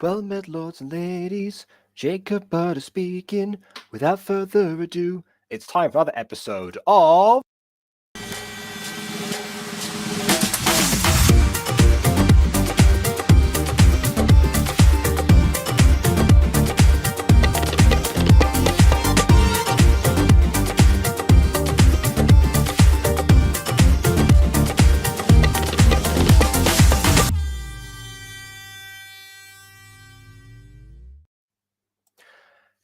Well met, lords and ladies. Jacob Butter speaking. Without further ado, it's time for another episode of...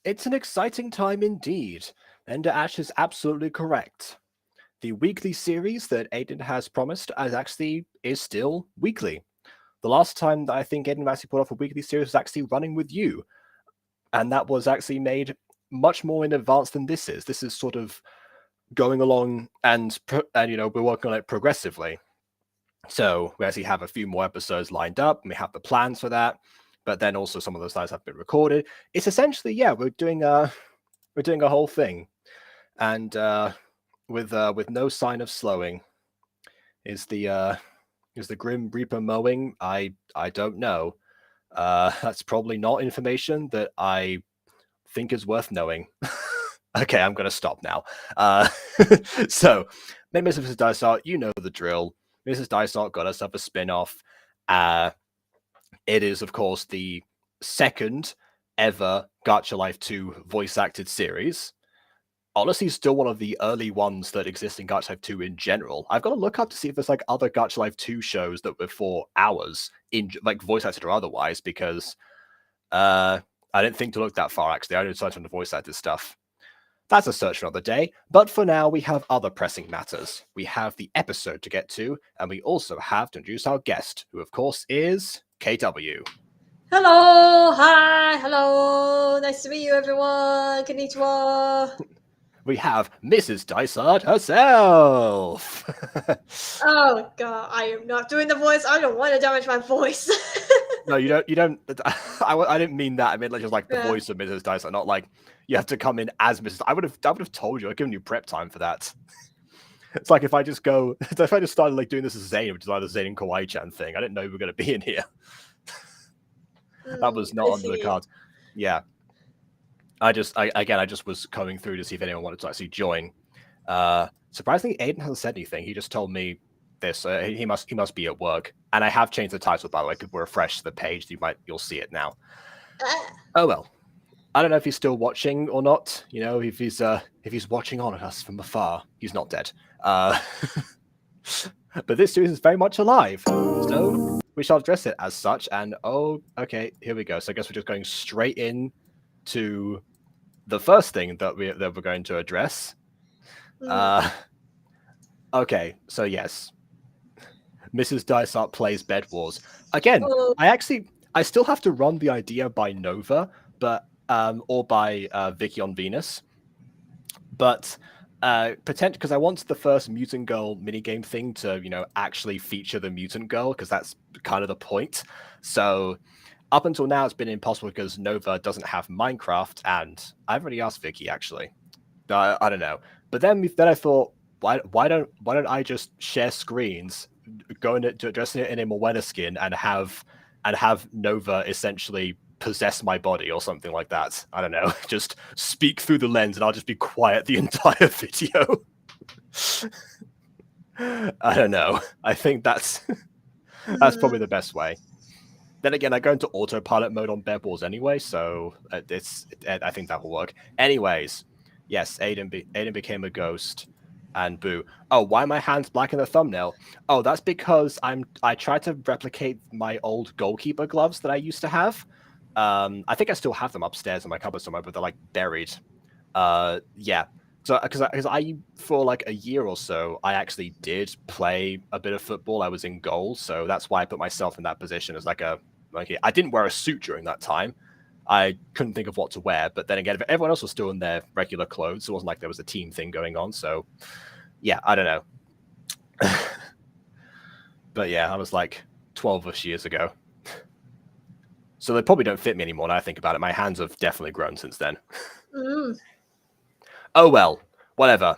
It's an exciting time indeed, and Ash is absolutely correct. The weekly series that Aidan has promised is still weekly. The last time that I think Aidan actually put off a weekly series was actually Running With You, and that was actually made much more in advance than this is. This is sort of going along and we're working on it progressively. So we actually have a few more episodes lined up, and we have the plans for that. But then also some of those slides have been recorded. It's essentially, we're doing a whole thing, and with no sign of slowing. Is the Grim Reaper mowing? I don't know. That's probably not information that I think is worth knowing. Okay, I'm gonna stop now. So, Mrs. Dysart, you know the drill. Mrs. Dysart got herself a spin-off. It is, of course, the second ever Gacha Life 2 voice-acted series. Honestly, still one of the early ones that exist in Gacha Life 2 in general. I've got to look up to see if there's like other Gacha Life 2 shows that were for hours, in like voice-acted or otherwise, because I didn't think to look that far, actually. I only searched on the voice-acted stuff. That's a search for another day, but for now, we have other pressing matters. We have the episode to get to, and we also have to introduce our guest, who, of course, is KW. Hello, hi, hello, nice to meet you, everyone. Konnichiwa. We have Mrs. Dysart herself. Oh God, I am not doing the voice. I don't want to damage my voice. No, you don't. I didn't mean that. I meant like just like the voice of Mrs. Dysart, not like you have to come in as Mrs. I would have told you. I've given you prep time for that. It's like if I just started like doing this as Zane, which is either Zane and Kawaii-chan thing. I didn't know we were going to be in here. That was not under the cards. Yeah. I just was coming through to see if anyone wanted to actually join. Surprisingly, Aidan hasn't said anything. He just told me this. He must be at work. And I have changed the title, by the way, because we're refresh the page. You'll see it now. Oh well. I don't know if he's still watching or not. You know, if he's watching on at us from afar, he's not dead. But this series is very much alive. So we shall address it as such. And okay, here we go. So I guess we're just going straight in to the first thing that we're going to address. Okay, so yes, Mrs. Dysart plays Bed Wars again. I still have to run the idea by Nova, but or by Vicky on Venus, but because I want the first Mutant Girl minigame thing to actually feature the Mutant Girl, because that's kind of the point. So up until now, it's been impossible because Nova doesn't have Minecraft, and I've already asked Vicky actually. I don't know, but then I thought, why don't I just share screens, go into addressing it in a Moana skin, and have Nova essentially possess my body or something like that. I don't know, just speak through the lens, and I'll just be quiet the entire video. I don't know. I think that's probably the best way. Then again, I go into autopilot mode on Bed Wars anyway, so I think that will work. Anyways, yes, Aidan became a ghost, and boo. Oh, why are my hands black in the thumbnail? Oh, that's because I tried to replicate my old goalkeeper gloves that I used to have. I think I still have them upstairs in my cupboard somewhere, but they're like buried. Yeah. So because I for like a year or so, I actually did play a bit of football. I was in goal, so that's why I put myself in that position as like I didn't wear a suit during that time. I couldn't think of what to wear, but then again, everyone else was still in their regular clothes. It wasn't like there was a team thing going on. So yeah, I don't know. But yeah, I was like 12-ish years ago. So they probably don't fit me anymore now I think about it. My hands have definitely grown since then. Oh well, whatever.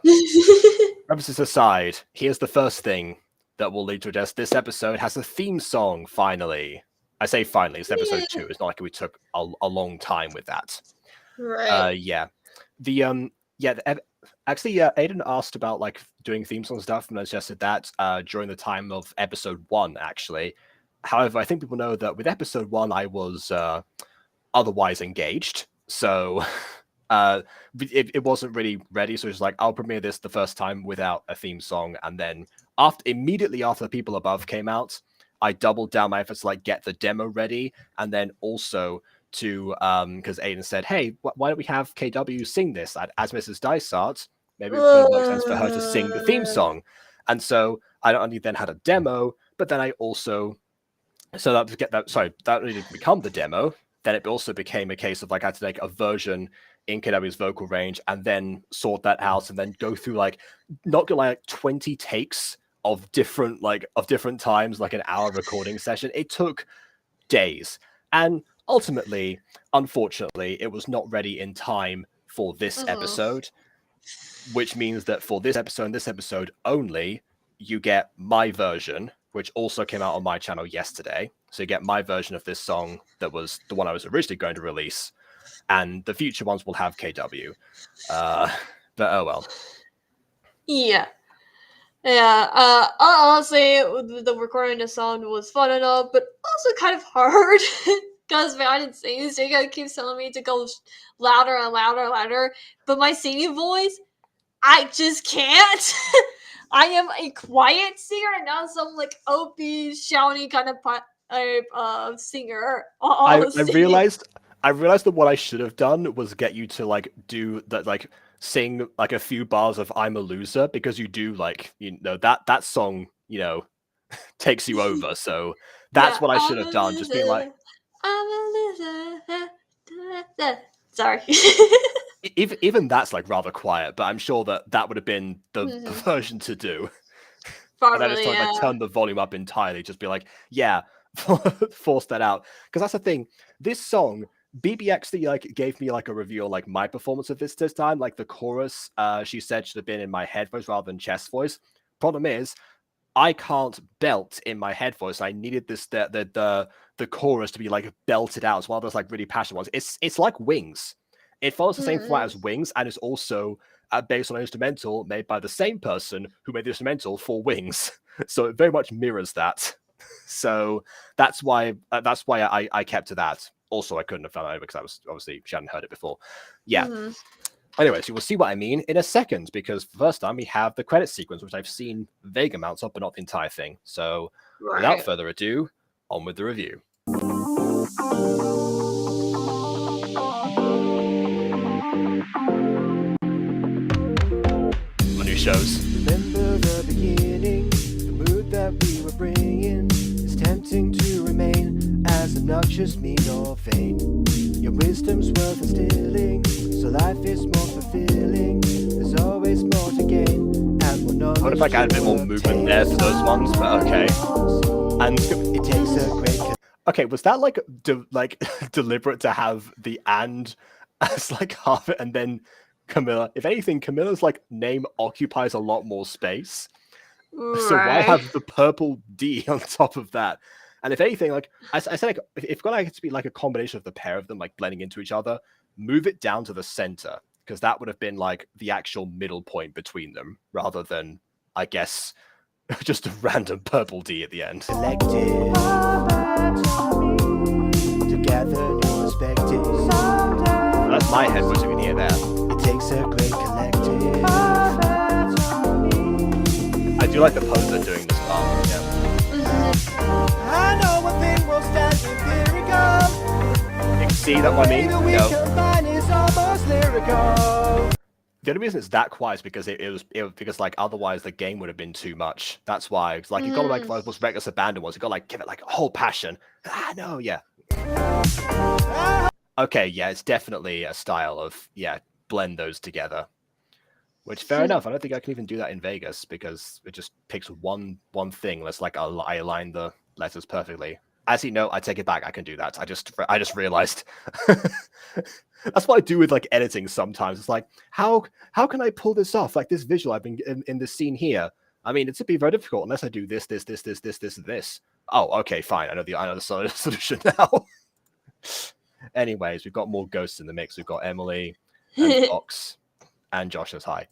References aside, here's the first thing that will lead to address. This episode has a theme song, finally. I say finally, it's episode Yeah. 2. It's not like we took a long time with that. Right. Yeah. Actually, Aidan asked about like doing theme song stuff, and I suggested that during the time of episode 1, actually. However, I think people know that with episode 1, I was otherwise engaged, so it wasn't really ready. So it's like, I'll premiere this the first time without a theme song, and then immediately after the People Above came out, I doubled down my efforts to like get the demo ready, and then also to because Aidan said, "Hey, why don't we have KW sing this as Mrs. Dysart? Maybe it would make sense for her to sing the theme song." And so I not only then had a demo, but then I also that really didn't become the demo. Then it also became a case of like I had to make a version in KW's vocal range and then sort that out and then go through like 20 takes of different times, like an hour recording session. It took days. And ultimately, unfortunately, it was not ready in time for this episode, which means that for this episode and this episode only, you get my version, which also came out on my channel yesterday. So you get my version of this song that was the one I was originally going to release, and the future ones will have KW. But oh well. Yeah. Yeah, honestly, the recording the song was fun enough, but also kind of hard because I didn't sing. So you gotta keep telling me to go louder and louder and louder. But my singing voice, I just can't. I am a quiet singer and not some like OP shouty kind of singer. I realized that what I should have done was get you to like do that, like sing like a few bars of "I'm a Loser," because you do like that song takes you over. So that's what I should have done. Just being like, I'm a loser. Sorry. even that's like rather quiet, but I'm sure that would have been the version to do. And I just like turn the volume up entirely, just be like, yeah, force that out. Because that's the thing. This song, BB actually like gave me like a review on like my performance of this time. Like the chorus, she said should have been in my head voice rather than chest voice. Problem is, I can't belt in my head voice. I needed the chorus to be like belted out. It's one of those like really passionate ones. It's like Wings. It follows the same format as Wings, and is also based on an instrumental made by the same person who made the instrumental for Wings. So it very much mirrors that. So that's why I kept to that. Also, I couldn't have found out because she hadn't heard it before. Yeah. Anyways, you will see what I mean in a second, because the first time we have the credit sequence, which I've seen vague amounts of, but not the entire thing. So without further ado, on with the review. My new shows. Remember the beginning, the mood that we were bringing. It's tempting to remain as obnoxious, mean or vain. Your wisdom's worth instilling, so life is more fulfilling. There's always more to gain, and more knowledge. I wonder if I can add a bit more movement there for those ones, but okay. And it takes a great. Okay, was that like deliberate to have the "and" as like half it, and then Camilla? If anything, Camilla's like name occupies a lot more space. So why have the purple D on top of that? And if anything, like I said, like, if it's gonna be like a combination of the pair of them like blending into each other, move it down to the center, because that would have been like the actual middle point between them, rather than, I guess, just a random purple D at the end. Collective, together, new perspectives. That's my head voice, you can hear that. It takes a great collective. I do like the pose they're doing this part. Yeah. I know one thing will stand empirical. You can see that what I mean? No. The only reason it's that quiet is because it was because like otherwise the game would have been too much. That's why it's like you got to like those reckless abandon ones. You got to like give it like a whole passion. No, yeah. Okay, yeah, it's definitely a style of blend those together. Which, fair enough. I don't think I can even do that in Vegas, because it just picks one thing. Let's like I align the letters perfectly. Actually, no, I take it back. I can do that. I just realized. That's what I do with like editing sometimes. It's like, how can I pull this off? Like this visual I've been in this scene here. I mean, it's be very difficult unless I do this. Oh, okay, fine. I know the solution now. Anyways, we've got more ghosts in the mix. We've got Emily and Fox and Josh says hi.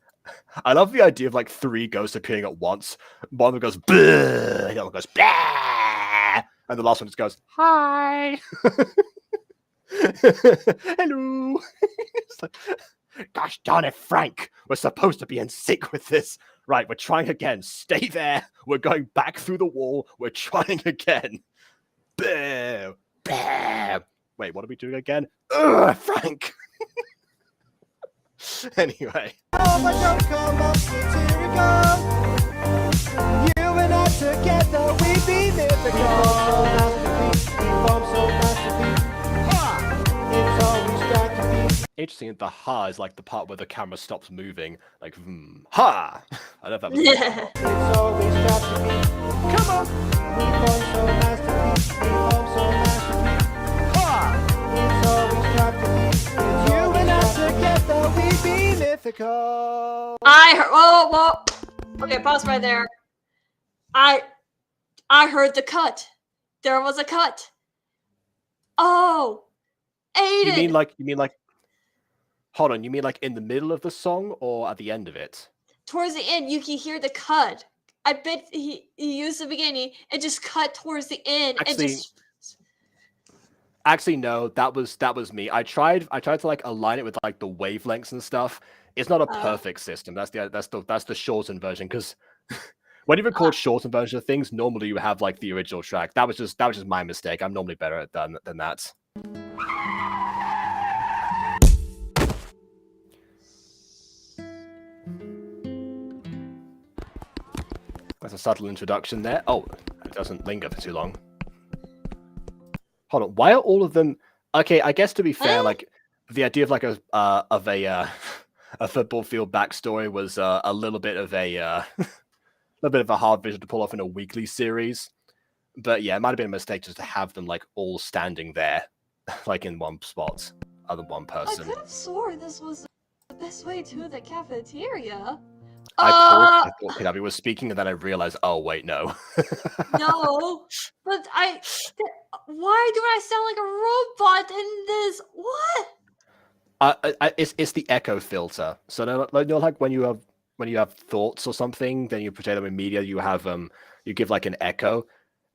I love the idea of like 3 ghosts appearing at once. One of them goes bleh, the other one goes blah, and the last one just goes hi. Hello. Like, gosh darn it, Frank. We're supposed to be in sync with this. Right, we're trying again. Stay there. We're going back through the wall. We're trying again. Blah, blah. Wait, what are we doing again? Ugh, Frank. Anyway. Oh, but don't come up, here we go. You and I together, we be Interesting that the ha is like the part where the camera stops moving. Like, ha! I don't know if that was It's always got to be. Come on! We form so masterpiece. We form so masterpiece. Ha! It's always got to be. You and I together, we be mythical. I heard. Whoa. Okay, pause right there. I heard the cut. There was a cut. Oh, Aidan. You mean like? Hold on. You mean like in the middle of the song or at the end of it? Towards the end, you can hear the cut. I bet he used the beginning and just cut towards the end. Actually, no. That was me. I tried to like align it with like the wavelengths and stuff. It's not a perfect system. That's the shortened version because. When you record shortened versions of things, normally you have like the original track. That was just my mistake. I'm normally better at than that. That's a subtle introduction there. Oh, it doesn't linger for too long. Hold on. Why are all of them? Okay, I guess to be fair, like the idea of like a football field backstory was a little bit of a hard vision to pull off in a weekly series. But yeah, it might have been a mistake just to have them like all standing there, like in one spot, other one person. I could have sworn this was the best way to the cafeteria. I thought Kinabi was speaking, and then I realized, oh wait, no. No, but why do I sound like a robot in this? What? It's the echo filter. So like when you have thoughts or something, then you portray them in media. You have you give like an echo.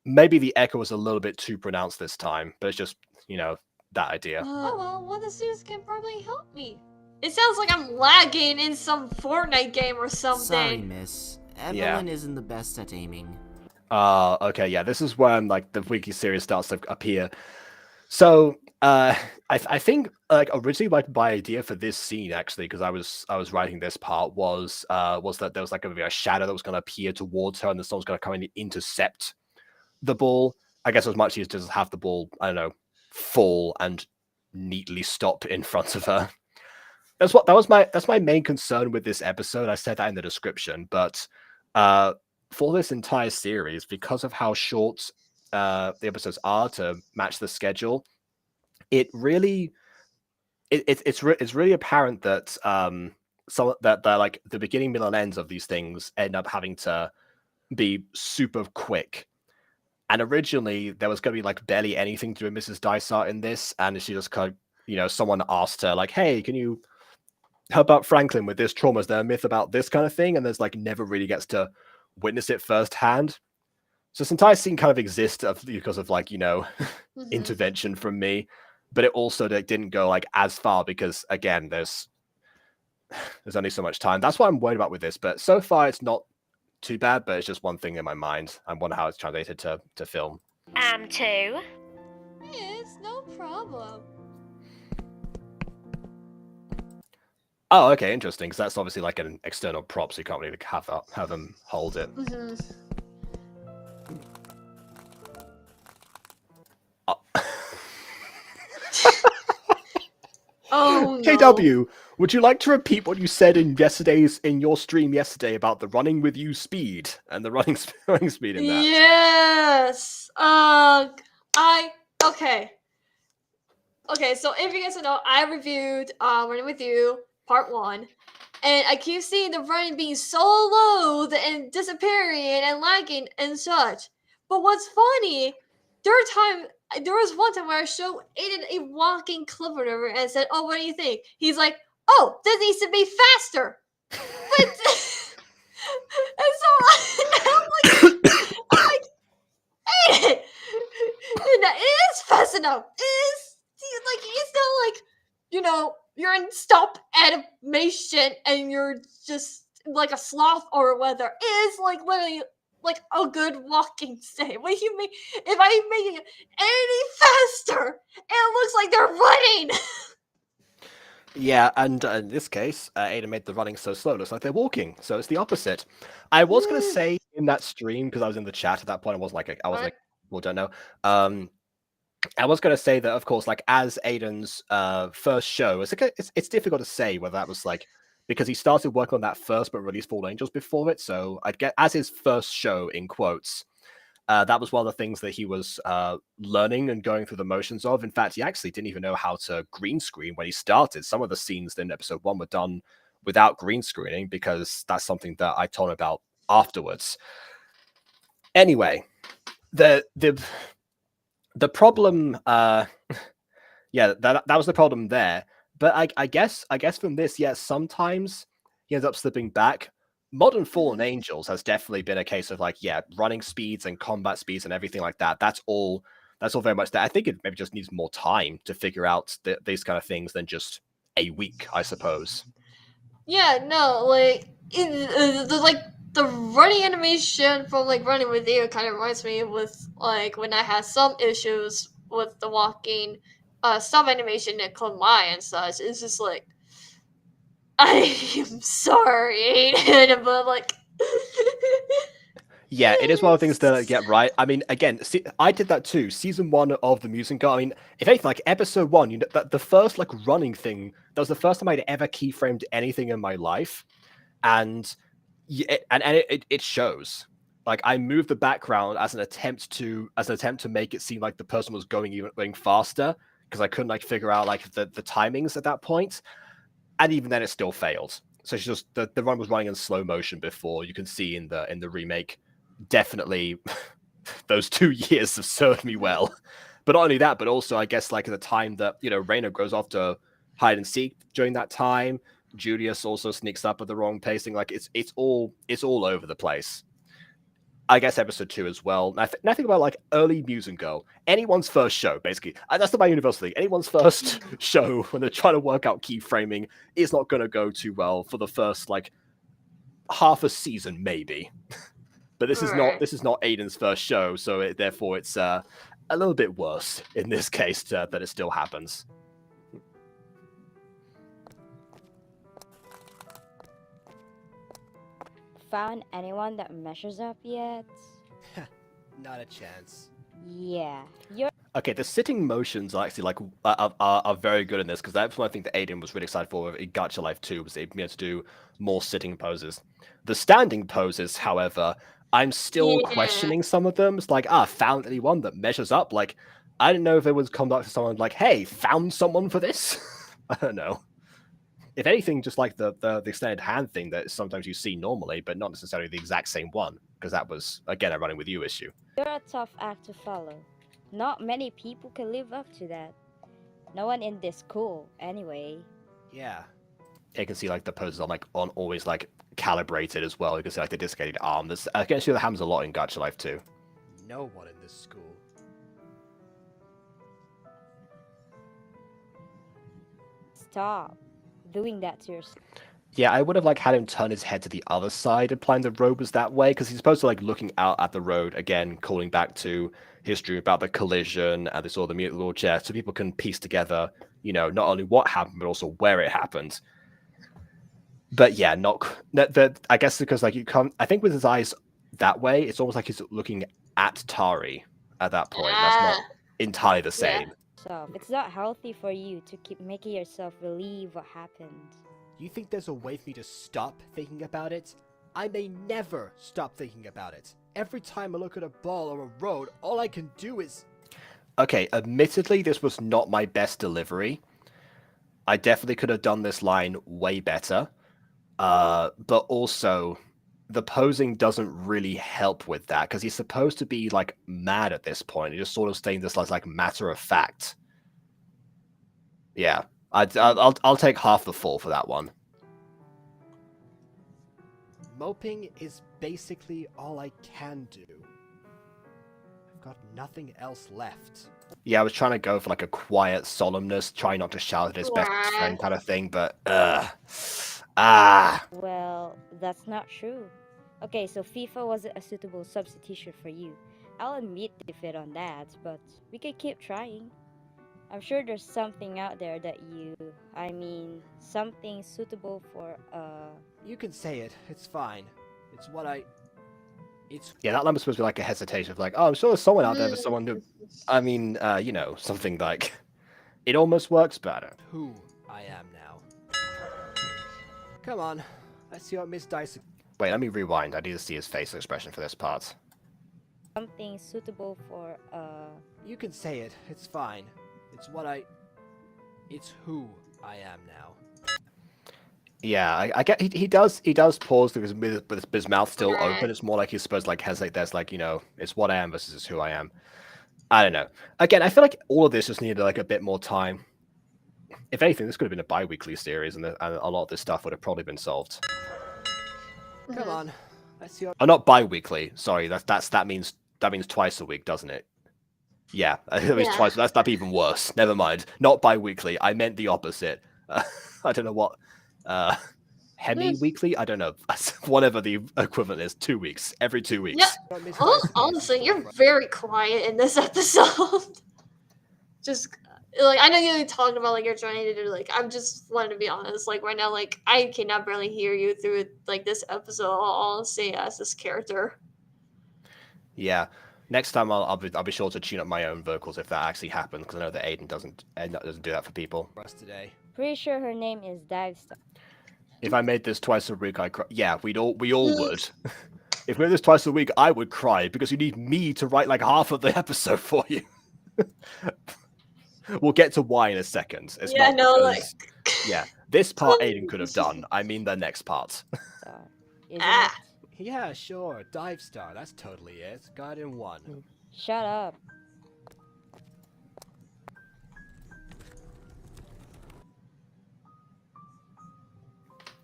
Maybe the echo was a little bit too pronounced this time, but it's just that idea. Oh well, one of the students can probably help me. It sounds like I'm lagging in some Fortnite game or something. Sorry, miss. Evelyn isn't the best at aiming. Okay, yeah. This is when like the weekly series starts to appear. So I think like originally like my idea for this scene actually, because I was writing this part was that there was like a shadow that was going to appear towards her, and the someone's going to come in and intercept the ball. I guess it was much easier to just have the ball, I don't know, fall and neatly stop in front of her. That's my main concern with this episode. I said that in the description, but for this entire series, because of how short the episodes are to match the schedule, it's really apparent that that like the beginning, middle, and ends of these things end up having to be super quick. And originally there was going to be like barely anything to do with Mrs. Dysart in this, and she just kind of, someone asked her like, "Hey, can you help out Franklin with this trauma? Is there a myth about this kind of thing?" And there's like never really gets to witness it firsthand. So this entire scene kind of exists because of like intervention from me, but it also didn't go like as far because again there's only so much time. That's what I'm worried about with this. But so far it's not too bad, but it's just one thing in my mind. I wonder how it's translated to film. Too. It's no problem. Oh, okay, interesting. Because that's obviously like an external prop, so you can't really have them hold it. Oh no. KW, would you like to repeat what you said in your stream yesterday about the running with you speed and the running speed in that? Yes. Okay, so if you guys don't know, I reviewed Running With You Part 1, and I keep seeing the running being so low and disappearing and lagging and such. But what's funny, there was one time where I showed Aidan a walking clip or whatever and said, "Oh, what do you think?" He's like, "Oh, this needs to be faster." But and so now I'm like, Aidan, it is fast enough. It is like it's not like you're in stop animation and you're just like a sloth or whether it is like literally like a good walking state. What do you mean? If I'm making it any faster, it looks like they're running. Yeah, and in this case, Aidan made the running so slow, it looks like they're walking. So it's the opposite. I was gonna say in that stream because I was in the chat at that point. Well, don't know. I was gonna say that, of course, like as Aidan's first show, it's difficult to say whether that was like because he started working on that first but released Fallen Angels before it. So I'd get as his first show in quotes. That was one of the things that he was learning and going through the motions of. In fact, he actually didn't even know how to green screen when he started. Some of the scenes in episode 1 were done without green screening because that's something that I told him about afterwards. Anyway, the problem, yeah, that was the problem there. But I guess from this, yes, sometimes he ends up slipping back. Modern Fallen Angels has definitely been a case of like, yeah, running speeds and combat speeds and everything like that. That's all very much there. I think it maybe just needs more time to figure out these kind of things than just a week, I suppose. Yeah, no, like the running animation from like Running with You kind of reminds me with like when I had some issues with the walking stop animation in Klamai and such. It's just like I am sorry, but like yeah, it is one of the things to get right. I mean, again, I did that too. Season 1 of the Music Girl. I mean, if anything, like episode 1, you know, the first like running thing, that was the first time I'd ever keyframed anything in my life, and it shows. Like I moved the background as an attempt to make it seem like the person was going faster because I couldn't like figure out like the timings at that point, and even then it still failed. So it's just the run was running in slow motion before. You can see in the remake, definitely those 2 years have served me well. But not only that, but also I guess like at the time that Reina goes off to hide and seek during that time, Julius also sneaks up at the wrong pacing. Like it's all over the place. I guess episode 2 as well. And I think about like early Music Girl, anyone's first show, basically. That's my universal thing. Anyone's first show when they're trying to work out keyframing is not going to go too well for the first like half a season, maybe. But this is not Aidan's first show, so therefore it's a little bit worse in this case that it still happens. Found anyone that measures up yet? Not a chance. Yeah, you're Okay, the sitting motions are actually like are very good in this because that's one thing that Aidan was really excited for in Gacha Life 2 was able to do more sitting poses. The standing poses, however, I'm still questioning some of them. It's like, found anyone that measures up? Like, I didn't know if it was come back to someone like, hey, found someone for this? I don't know. If anything, just like the extended hand thing that sometimes you see normally, but not necessarily the exact same one, because that was, again, a Running With You issue. you're a tough act to follow. Not many people can live up to that. No one in this school, anyway. Yeah. You can see like the poses on always like calibrated as well. You can see like the dislocated arm. I can see the hammers a lot in Gacha Life too. No one in this school. Stop doing that to yourself. Yeah, I would have like had him turn his head to the other side and plan the road was that way because he's supposed to like looking out at the road again, calling back to history about the collision and this all the mutant wheelchair, so people can piece together, not only what happened but also where it happened. But yeah, I guess because like you can't. I think with his eyes that way, it's almost like he's looking at Tari at that point. That's not entirely the same. So it's not healthy for you to keep making yourself believe what happened. You think there's a way for me to stop thinking about it? I may never stop thinking about it. Every time I look at a ball or a road, all I can do is... Okay, admittedly, this was not my best delivery. I definitely could have done this line way better. But also, the posing doesn't really help with that because he's supposed to be like mad at this point. He just sort of staying this as like matter of fact. Yeah, I'll take half the full for that one. Moping is basically all I can do. I've got nothing else left. Yeah, I was trying to go for like a quiet solemnness, try not to shout at his best friend kind of thing, but Well, that's not true. Okay, so FIFA wasn't a suitable substitution for you. I'll admit defeat on that, but we can keep trying. I'm sure there's something out there that something suitable for, You can say it. It's fine. It's what It's... Yeah, that line was supposed to be like a hesitation of like, oh, I'm sure there's someone out there for someone who... I mean, something like... It almost works better. Who I am now. Come on. Let's see what Miss Dysart... Wait, let me rewind. I need to see his facial expression for this part. something suitable for, You can say it. It's fine. It's It's who I am now. Yeah, I get he does pause with his mouth still open. It's more like he's supposed to like hesitate. There's like, it's what I am versus who I am. I don't know. Again, I feel like all of this just needed like a bit more time. If anything, this could have been a bi-weekly series, and a lot of this stuff would have probably been solved. Come on. Let's see what... Oh, not bi-weekly. Sorry, that means twice a week, doesn't it? Yeah, it means twice. That'd be even worse. Never mind. Not bi-weekly. I meant the opposite. I don't know what. Hemi-weekly? I don't know. Whatever the equivalent is. 2 weeks. Every 2 weeks. Yeah. Honestly, you're very quiet in this episode. Just like, I know you talked about like you're trying to do like, I'm just wanting to be honest. Like right now, like I cannot barely hear you through like this episode. Honestly, as this character. Yeah. Next time I'll be sure to tune up my own vocals if that actually happens, because I know that Aidan doesn't do that for people. Today. pretty sure her name is Dysart. If I made this twice a week, I'd cry. Yeah, we all would. If we made this twice a week, I would cry because you need me to write like half of the episode for you. We'll get to why in a second. It's Yeah, not no, because- Yeah, this part Aidan could have done. I mean the next part. Isn't Ah. Yeah, sure. Dive Star. That's totally it. Got in one. it? Shut up.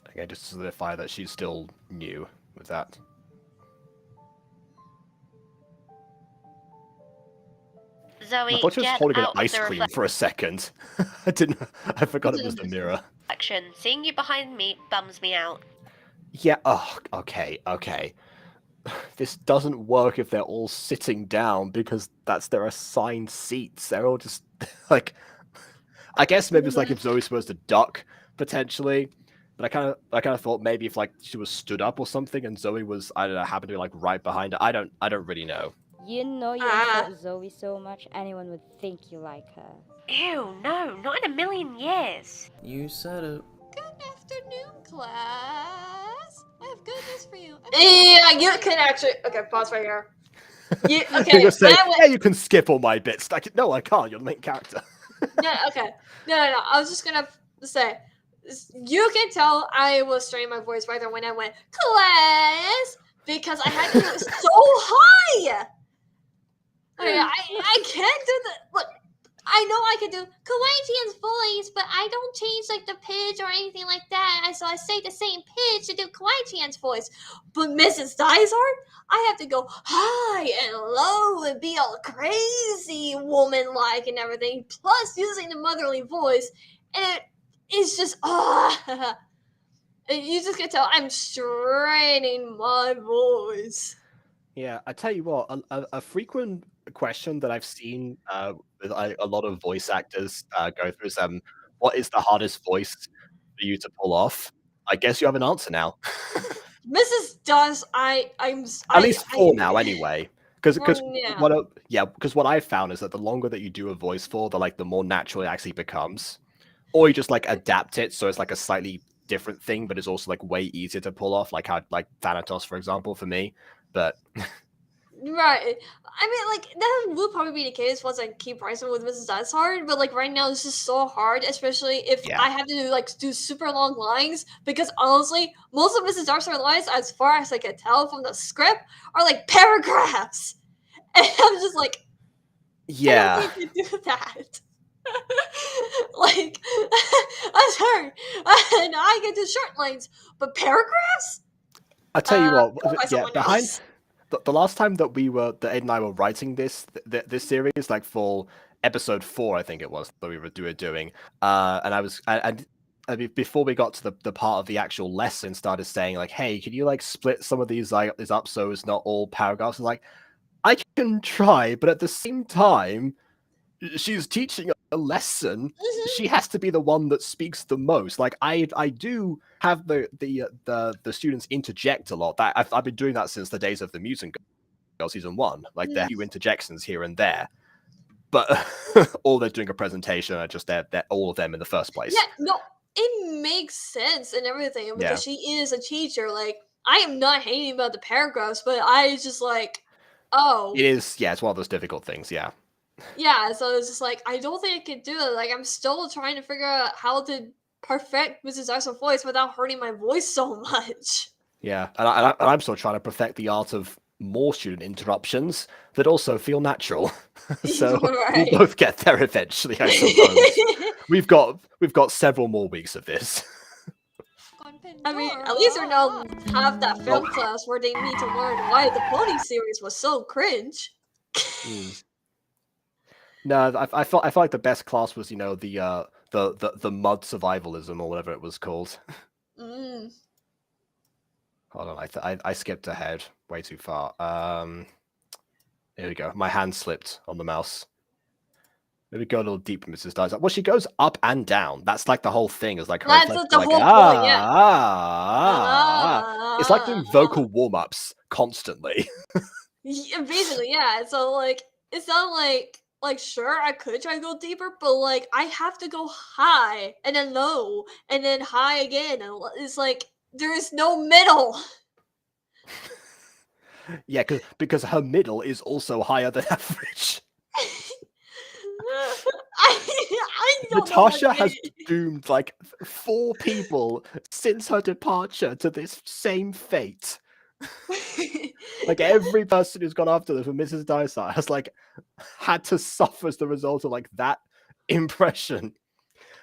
Okay, just to solidify that she's still new with that. Zoe, I thought she was get holding an out of ice the cream for a second. I forgot it was the mirror. reflection. Seeing you behind me bums me out. Yeah, okay. This doesn't work if they're all sitting down because that's their assigned seats. They're all just like, I guess maybe it's like if Zoe's supposed to duck potentially, but I kind of thought maybe if like she was stood up or something and Zoe was, I don't know, happened to be like right behind her. I don't really know. You know you insult Zoe so much, anyone would think you like her. Ew, no, not in a million years. You said it. Good afternoon, class. I have good news for you. Yeah, you can actually. Okay, pause right here. Okay, You're saying, that yeah, you can skip all my bits. Like, no, I can't. You're the main character. No, okay. No. I was just gonna say, you can tell I was straining my voice right there when I went class because I had to do it so high. Okay, I can't do the look. I know I can do Kawaitian's voice, but I don't change like the pitch or anything like that. So I stay the same pitch to do Kawaitian's voice. But Mrs. Dysart, I have to go high and low and be all crazy woman-like and everything. Plus using the motherly voice, and it's just you just can tell I'm straining my voice. Yeah, I tell you what, a frequent question that I've seen with a lot of voice actors go through is, what is the hardest voice for you to pull off? I guess you have an answer now. Mrs. Does I'm At least 4 now, anyway. Because yeah. what I've found is that the longer that you do a voice for, the more natural it actually becomes, or you just like adapt it so it's like a slightly different thing, but it's also like way easier to pull off, like how like Thanatos, for example, for me. But Right. I mean, like, that will probably be the case once I keep writing with Mrs. Dysart, but, like, right now it's just so hard, especially if Yeah. I have to do, like, do super long lines, because honestly, most of Mrs. Dysart lines, as far as I can tell from the script, are, like, paragraphs! And I'm just like, I don't Yeah. need to do that. Like, I'm sorry, and I can do short lines, but paragraphs? I tell you what, Go by yeah, someone else. the last time that that Aiden and I were writing this series, like for episode 4, I think it was that we were doing, and I mean, before we got to the part of the actual lesson, started saying like, hey, can you like split some of these like this up so it's not all paragraphs? I was like, I can try, but at the same time, she's teaching a lesson. She has to be the one that speaks the most. Like I do have the students interject a lot. That I've been doing that since the days of the Mutant Girl season 1. Like there are a few interjections here and there, but all they're doing a presentation are just they're all of them in the first place. Yeah, no, it makes sense and everything because she is a teacher. Like, I am not hating about the paragraphs, but I just like, oh, It is, yeah, it's one of those difficult things, yeah. yeah. So it's just like I don't think I can do it. Like, I'm still trying to figure out how to perfect Mrs. Darcy's voice without hurting my voice so much. Yeah, and I'm still trying to perfect the art of more student interruptions that also feel natural. So Right. we'll both get there eventually, I suppose. we've got several more weeks of this. I mean, at least we now have that film class where they need to learn why the Pony series was so cringe. No, I felt like the best class was, you know, the mud survivalism or whatever it was called. Mm. Hold on, I skipped ahead way too far. Here we go. My hand slipped on the mouse. Maybe go a little deeper, Mrs. Dysart. Well, she goes up and down. That's like the whole thing. Is like her That's inflection, the like, whole point, yeah. It's like doing vocal warm-ups constantly. Yeah, basically, yeah. So like, it's not like sure I could try to go deeper, but like I have to go high and then low and then high again, and it's like there is no middle. Yeah, because her middle is also higher than average. I don't Natasha know has doomed like 4 people since her departure to this same fate. Like every person who's gone after this for Mrs. Dysart has like had to suffer as the result of like that impression.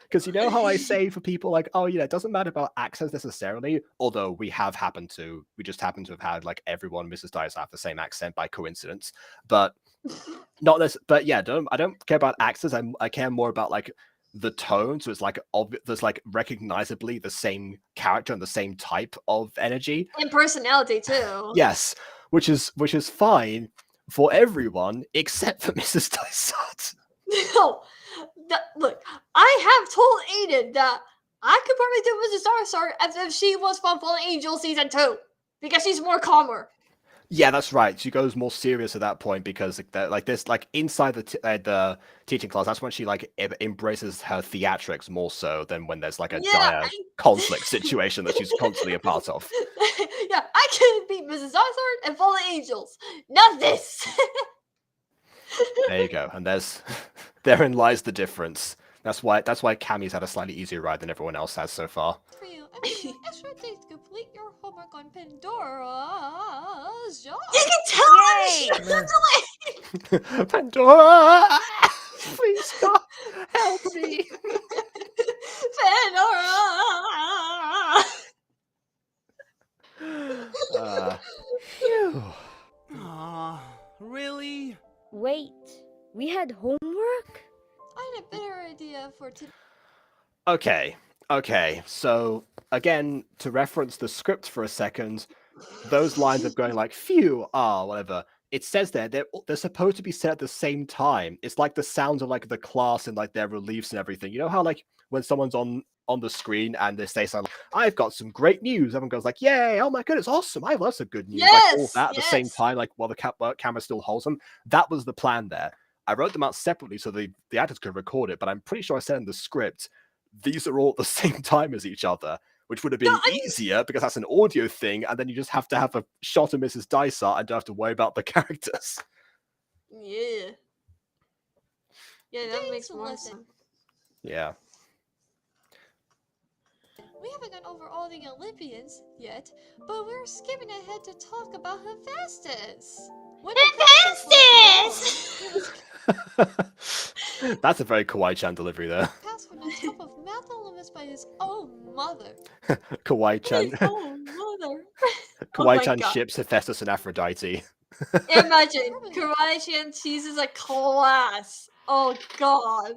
Because you know how I say for people like, oh, yeah, it doesn't matter about accents necessarily, although we just happen to have had like everyone Mrs. Dysart have the same accent by coincidence, but not this. But yeah, I don't care about accents. I care more about like the tone. So it's like there's like recognizably the same character and the same type of energy and personality too. Yes, which is fine for everyone except for Mrs. Dysart. No, look, I have told Aidan that I could probably do Mrs. Dysart as if she was from Fallen Angel season 2 because she's more calmer. Yeah, that's right. She goes more serious at that point because like this, like inside the teaching class, that's when she like embraces her theatrics more so than when there's like a dire conflict situation that she's constantly a part of. Yeah, I can beat Mrs. Dysart and Fallen Angels, not this. There you go, and therein lies the difference. That's why Cammy's had a slightly easier ride than everyone else has so far. For you, extra days to complete your homework on Pandora's job. You can tell me. Pandora, please stop, help me, Pandora. Phew. Really? Wait, we had homework? I had a better idea for today. Okay, so again, to reference the script for a second, those lines of going like, phew, whatever, it says there, they're supposed to be said at the same time. It's like the sounds of like the class and like their reliefs and everything. You know how like when someone's on the screen and they say something like, I've got some great news. Everyone goes like, yay, oh my goodness, awesome. I have lots of good news. Yes, like all that at the same time, like while the camera still holds them. That was the plan there. I wrote them out separately so the actors could record it, but I'm pretty sure I said in the script, these are all at the same time as each other, which would have been easier because that's an audio thing, and then you just have to have a shot of Mrs. Dysart and don't have to worry about the characters. Yeah. Yeah, that makes more Listen. sense. Yeah. We haven't gone over all the Olympians yet, but we're skipping ahead to talk about Hephaestus. That's a very Kawaii-chan delivery there. Passed from the top of Mount Olympus by his own mother. Kawaii-chan. Oh, mother. Kawaii-chan God. ships Hephaestus and Aphrodite. Imagine, Kawaii-chan teases a class. Oh, God.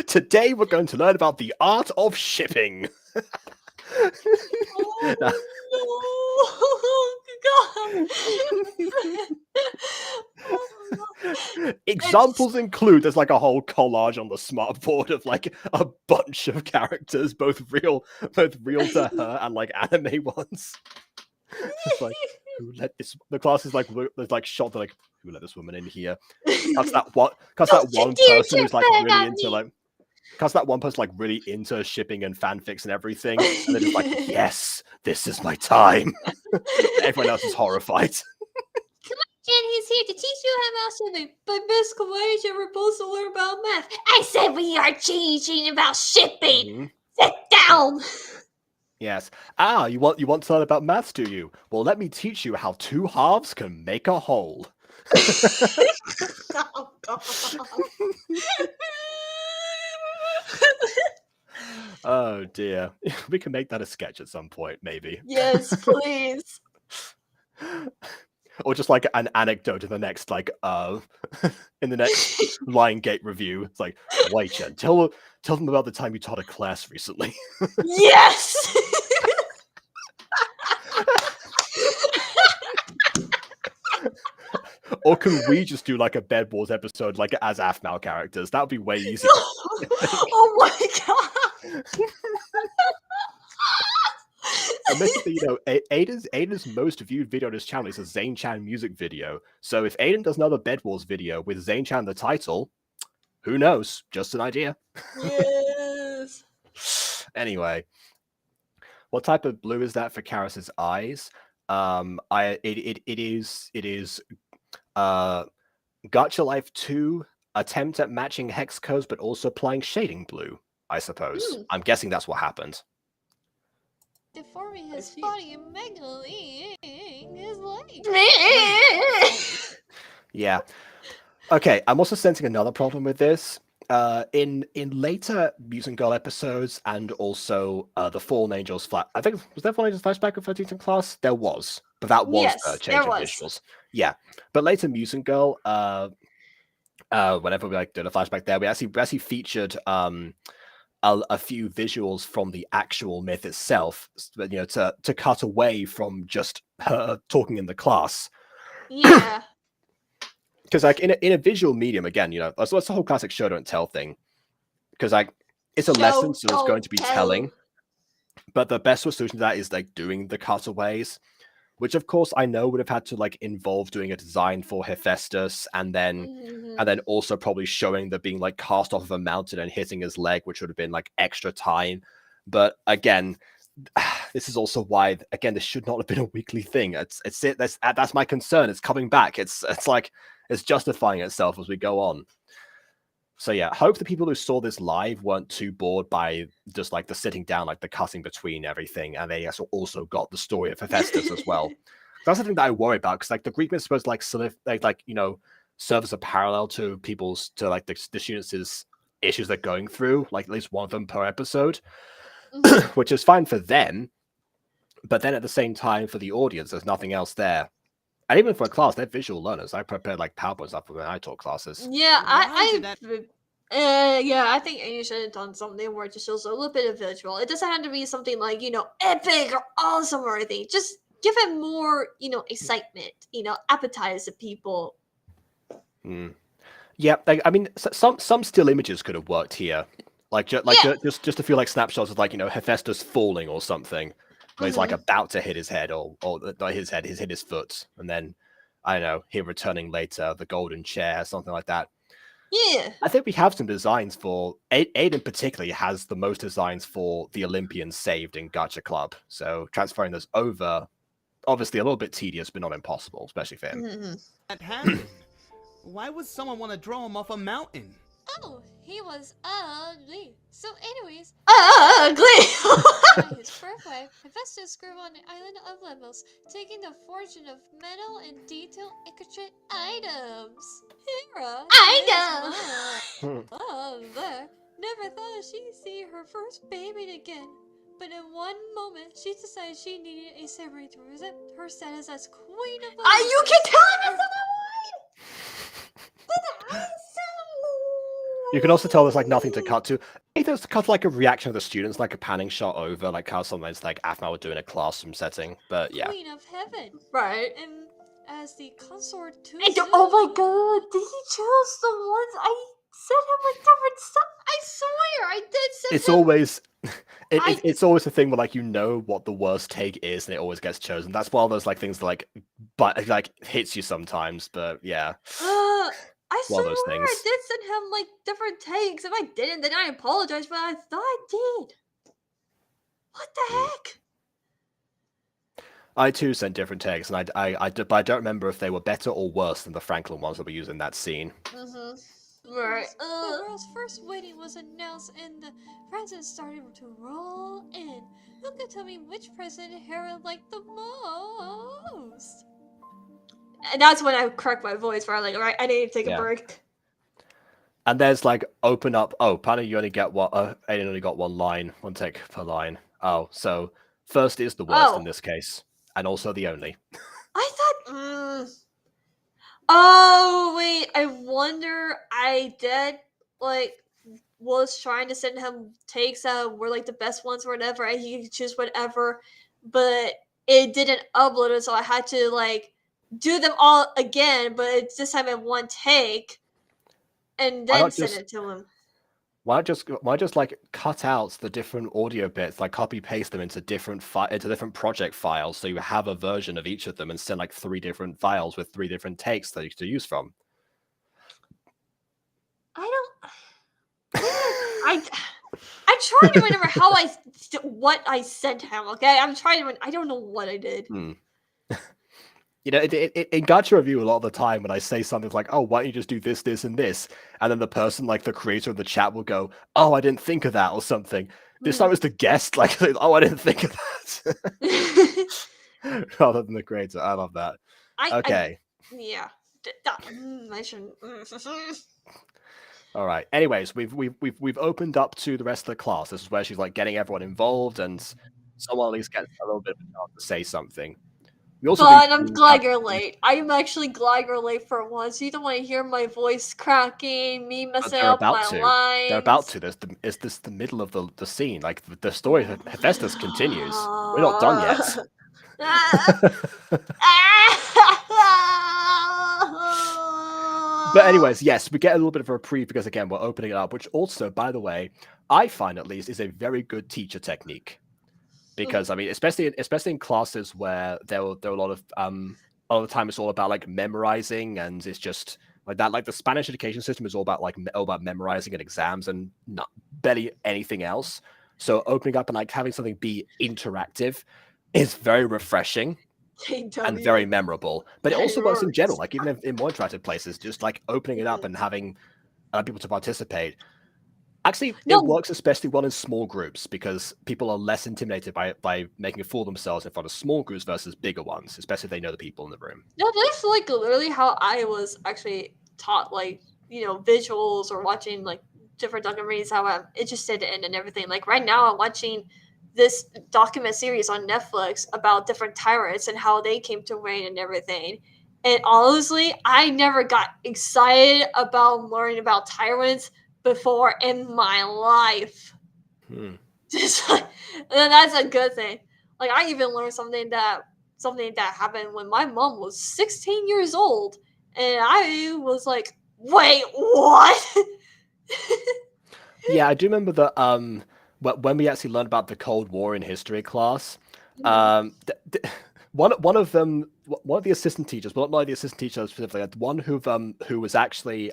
Today we're going to learn about the art of shipping. Examples include there's like a whole collage on the smartboard of like a bunch of characters, both real to her and like anime ones. It's like, who let this? The class is like there's like shot to like, who let this woman in here? That's that one. Cause that one person who's like really into like. Cause that one person like really into shipping and fanfics and everything, and they're just like, yes, this is my time. Everyone else is horrified. And he's here to teach you about shipping. But Miss Kawaii-chan, we're supposed to learn about math. I said we are teaching about shipping. Mm-hmm. Sit down. Yes. You want to learn about maths, do you? Well, let me teach you how two halves can make a whole. Oh, God. Oh dear. We can make that a sketch at some point, maybe. Yes, please. Or just like an anecdote in the next in the next Lion Gate review. It's like, wait, Chen, tell them about the time you taught a class recently. Yes. Or can we just do like a Bed Wars episode like as AFMAL characters? That would be way easier. Oh my God. Admittedly, you know, Aidan's most viewed video on his channel is a Zane-chan music video. So if Aidan does another Bed Wars video with Zane-chan the title, who knows? Just an idea. Yes. Anyway, what type of blue is that for Karis's eyes? It is Gacha Life 2 attempt at matching hex codes, but also applying shading blue, I suppose. I'm guessing that's what happened. Deforming his body and megalating his legs. Yeah. Okay, I'm also sensing another problem with this. In later Mutant Girl episodes and also the Fallen Angels I think was there Fallen Angels flashback of 13th class? There was, but that was change in visuals. Yeah, but later Mutant Girl, whenever we like did a flashback there, we actually featured a few visuals from the actual myth itself, you know, to cut away from just her talking in the class. Yeah. Because like in a visual medium, again, you know, that's the whole classic show don't tell thing. Because like it's a lesson, so it's going to be telling. But the best solution to that is like doing the cutaways, which of course I know would have had to like involve doing a design for Hephaestus and then also probably showing the being like cast off of a mountain and hitting his leg, which would have been like extra time. But again, this is also why this should not have been a weekly thing. That's my concern. It's coming back. It's like it's justifying itself as we go on. So yeah, hope the people who saw this live weren't too bored by just like the sitting down, like the cutting between everything, and they also got the story of Hephaestus as well. That's the thing that I worry about, because like the Greek myth is supposed to like you know, serve as a parallel to the students' issues they're going through, like at least one of them per episode, which is fine for them. But then at the same time, for the audience, there's nothing else there. And even for a class, they're visual learners. I prepared like PowerPoint stuff for when I taught classes. Yeah, I think you should have done something where it just shows a little bit of visual. It doesn't have to be something like, you know, epic or awesome or anything. Just give it more, you know, excitement, you know, appetize the people. Yeah, I mean, some still images could have worked here, just to feel like snapshots of like, you know, Hephaestus falling or something, where he's like about to hit his head or not his head, his foot, and then I don't know, him returning later, the golden chair, something like that. Yeah. I think we have some designs for Aidan particularly has the most designs for the Olympians saved in Gacha Club. So transferring those over, obviously a little bit tedious, but not impossible, especially for him. Mm-hmm. That happened? Why would someone want to draw him off a mountain? Oh, he was ugly. So, anyways, Ugly. his first wife, Hephaestus grew on the island of Lemnos, taking the fortune of metal and detailed intricate items. Hera, Item. mother, never thought she'd see her first baby again. But in one moment, she decided she needed a ceremony to present her status as Queen of Olympus. You can tell him it's You can also tell there's like nothing to cut to. I think there's cut to like a reaction of the students, like a panning shot over, like how sometimes like Aphmau would do in a classroom setting. But yeah. Queen of Heaven. right. And as the consort to Oh my god, did he choose the ones I sent him with different stuff? I swear, I did send It's him. always it's always the thing where like you know what the worst take is and it always gets chosen. That's one of those like things that like hits you sometimes, but yeah. I One swear of those I things. did send him like different takes. If I didn't, then I apologize, but I thought I did. What the heck? I too sent different takes, and but I don't remember if they were better or worse than the Franklin ones that we used in that scene. Right. The girl's first wedding was announced and the presents started to roll in. Who could tell me which present Hera liked the most? And that's when I cracked my voice where I'm like, alright, I need to take a Yeah. break. And there's like open up. Oh, apparently you only get one. Aidan only got one line, one take per line. Oh, so first is the worst in this case, and also the only. I thought. Oh wait, I wonder. I did was trying to send him takes that were like the best ones or whatever, and he could choose whatever, but it didn't upload it, so I had to like do them all again, but it's this time in one take, and then send it to him. Why just like cut out the different audio bits, like copy paste them into different project files, so you have a version of each of them, and send like 3 different files with 3 different takes that you can use from. I'm trying to remember what I sent him. Okay, I'm trying to. I don't know what I did. You know, in Gacha review, a lot of the time when I say something like, "Oh, why don't you just do this, this, and this," and then the person, like the creator of the chat, will go, "Oh, I didn't think of that," or something. This time it's the guest, like, "Oh, I didn't think of that," rather than the creator. I love that. Okay. Yeah. I shouldn't. All right. Anyways, we've opened up to the rest of the class. This is where she's like getting everyone involved, and someone at least gets a little bit of a chance to say something. We also but I'm glad you're late. I'm actually glad you're late for once. You don't want to hear my voice cracking, me messing up my lines. They're about to. Is this the middle of the scene? Like the story of Hephaestus continues. We're not done yet. But anyways, yes, we get a little bit of a reprieve because again we're opening it up, which also, by the way, I find at least is a very good teacher technique. Because I mean, especially in classes where there are a lot of the time it's all about like memorizing, and it's just like that. Like the Spanish education system is all about memorizing and exams and not barely anything else. So opening up and like having something be interactive is very refreshing and very memorable. But it also works in general, like even in more interactive places, just like opening it up and having people to participate. Actually, it works especially well in small groups because people are less intimidated by making a fool of themselves in front of small groups versus bigger ones, especially if they know the people in the room. No, that's like literally how I was actually taught, like, you know, visuals or watching like different documentaries, how I'm interested in and everything. Like right now I'm watching this document series on Netflix about different tyrants and how they came to reign and everything. And honestly, I never got excited about learning about tyrants before in my life. Just like, and that's a good thing. Like I even learned something that happened when my mom was 16 years old, and I was like, "Wait, what?" Yeah, I do remember that. When we actually learned about the Cold War in history class, one of the assistant teachers, well, not the assistant teacher specifically, one who was actually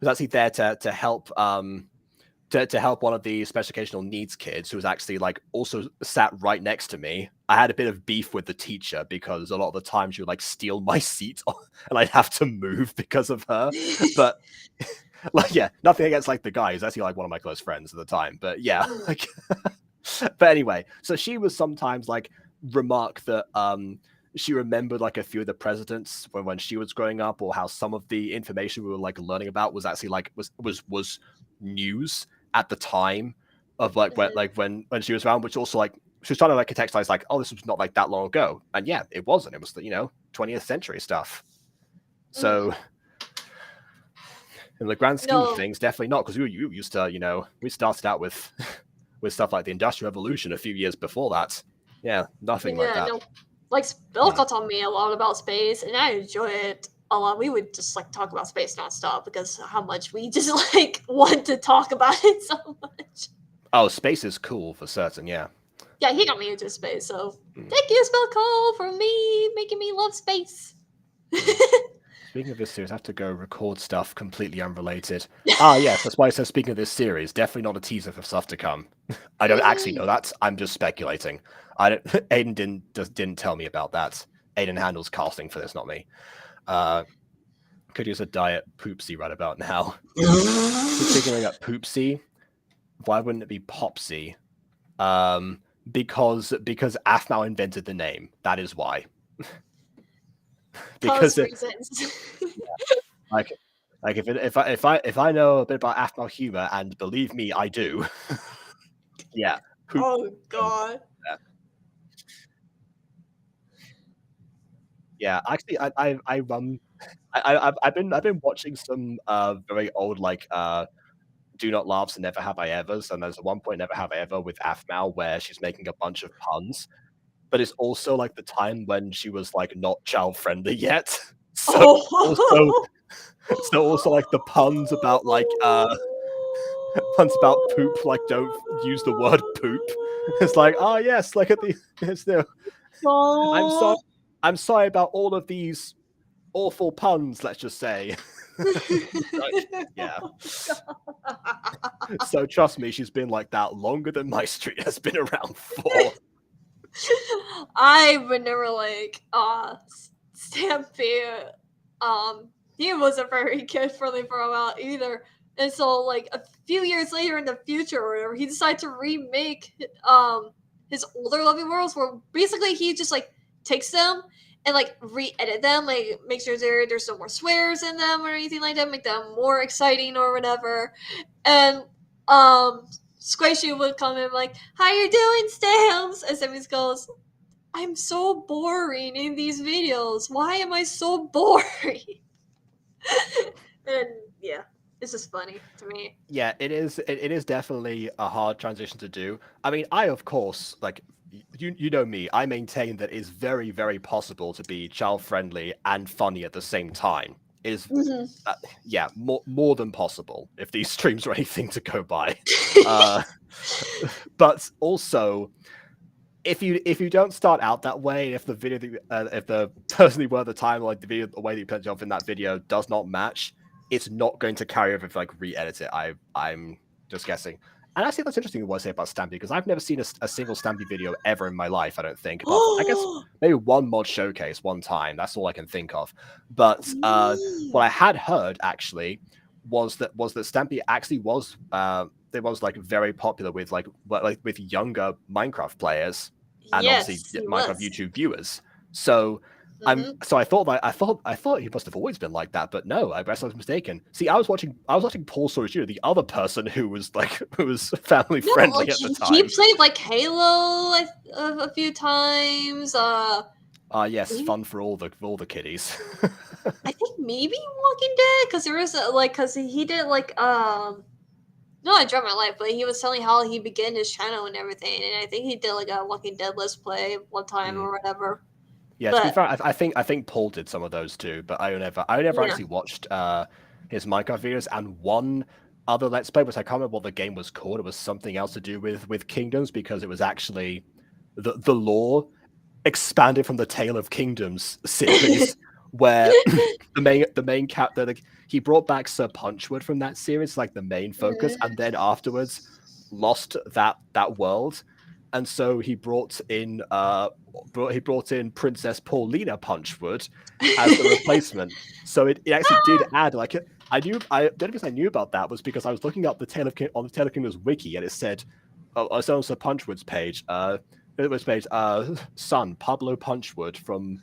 was actually there to help to help one of the special educational needs kids who was actually like also sat right next to me. I had a bit of beef with the teacher because a lot of the time she would like steal my seat and I'd have to move because of her. But like, yeah, nothing against like the guy who's actually like one of my close friends at the time. But yeah, like, but anyway, so she was sometimes like remark that she remembered like a few of the presidents when she was growing up, or how some of the information we were like learning about was actually like was news at the time of like when she was around, which also like she was trying to like contextualize like, oh, this was not like that long ago, and yeah, it wasn't. It was 20th century stuff. So in the grand scheme of things, definitely not, because you used to we started out with stuff like the Industrial Revolution a few years before that. Yeah, nothing like that. No. Like Belka taught me a lot about space, and I enjoy it a lot. We would just like talk about space nonstop because how much we just like want to talk about it so much. Oh, space is cool for certain, yeah. Yeah, he got me into space, so thank you, Spellcall, for making me love space. Speaking of this series, I have to go record stuff completely unrelated. Yes, that's why I said speaking of this series, definitely not a teaser for stuff to come. I don't actually know that. I'm just speculating. Aidan didn't tell me about that. Aidan handles casting for this, not me. Could use a diet poopsie right about now. Figuring out poopsie. Why wouldn't it be Popsy? Because Aphmau invented the name. That is why. Because reasons. like if I know a bit about Aphmau humor, and believe me, I do. Yeah. Oh god. Yeah, actually, I've been watching some very old like Do Not Laughs and Never Have I Ever's, and there's one point Never Have I Ever with Aphmau where she's making a bunch of puns, but it's also like the time when she was like not child friendly yet. So also like the puns about like puns about poop, like don't use the word poop. It's like, oh yes, like at the I'm sorry about all of these awful puns, let's just say. Yeah. So trust me, she's been like that longer than my street has been around for. I would never like Stampy. He wasn't very kid friendly for a while either. And so like a few years later in the future or whatever, he decided to remake his older Loving Worlds, where basically he just like takes them and like re-edit them, like make sure there's no more swears in them or anything like that, make them more exciting or whatever. And Squishy would come in like, how you doing, Stamps? And Stamps goes, I'm so boring in these videos. Why am I so boring? And yeah, it's just funny to me. Yeah, it is. It is definitely a hard transition to do. I mean, I of course like you know me. I maintain that it's very, very possible to be child friendly and funny at the same time. It is yeah, more than possible if these streams are anything to go by. But also, if you don't start out that way, if the video if the person you were at the time, like the way that you put yourself in that video does not match, it's not going to carry over if like re-edit it. I'm just guessing. And actually, that's interesting what I say about Stampy, because I've never seen a single Stampy video ever in my life, I don't think. But I guess maybe one mod showcase one time. That's all I can think of. But what I had heard, actually, was that Stampy actually was it was like very popular with with younger Minecraft players and obviously Minecraft YouTube viewers. So so I thought he must have always been like that, but no, I guess I was mistaken. See, I was watching Paul Soares Jr., the other person who was family friendly at the time. He played like Halo a few times. Yes, fun for all the kiddies. I think maybe Walking Dead, because there was because he did like no, I Dread My Life, but he was telling how he began his channel and everything, and I think he did like a Walking Dead Let's Play one time or whatever. Yeah, to be fair, I think Paul did some of those too, but I never actually watched his Minecraft videos. And one other Let's Play, which I can't remember what the game was called. It was something else to do with kingdoms, because it was actually the lore expanded from the Tale of Kingdoms series, where the main character, like, he brought back Sir Punchwood from that series, like the main focus, and then afterwards lost that world, and so he brought in Princess Paulina Punchwood as the replacement. So it actually did add like the only reason I knew about that was because I was looking up the Tale of Kingdoms wiki, and it said on Sir Punchwood's page, it was page son Pablo Punchwood from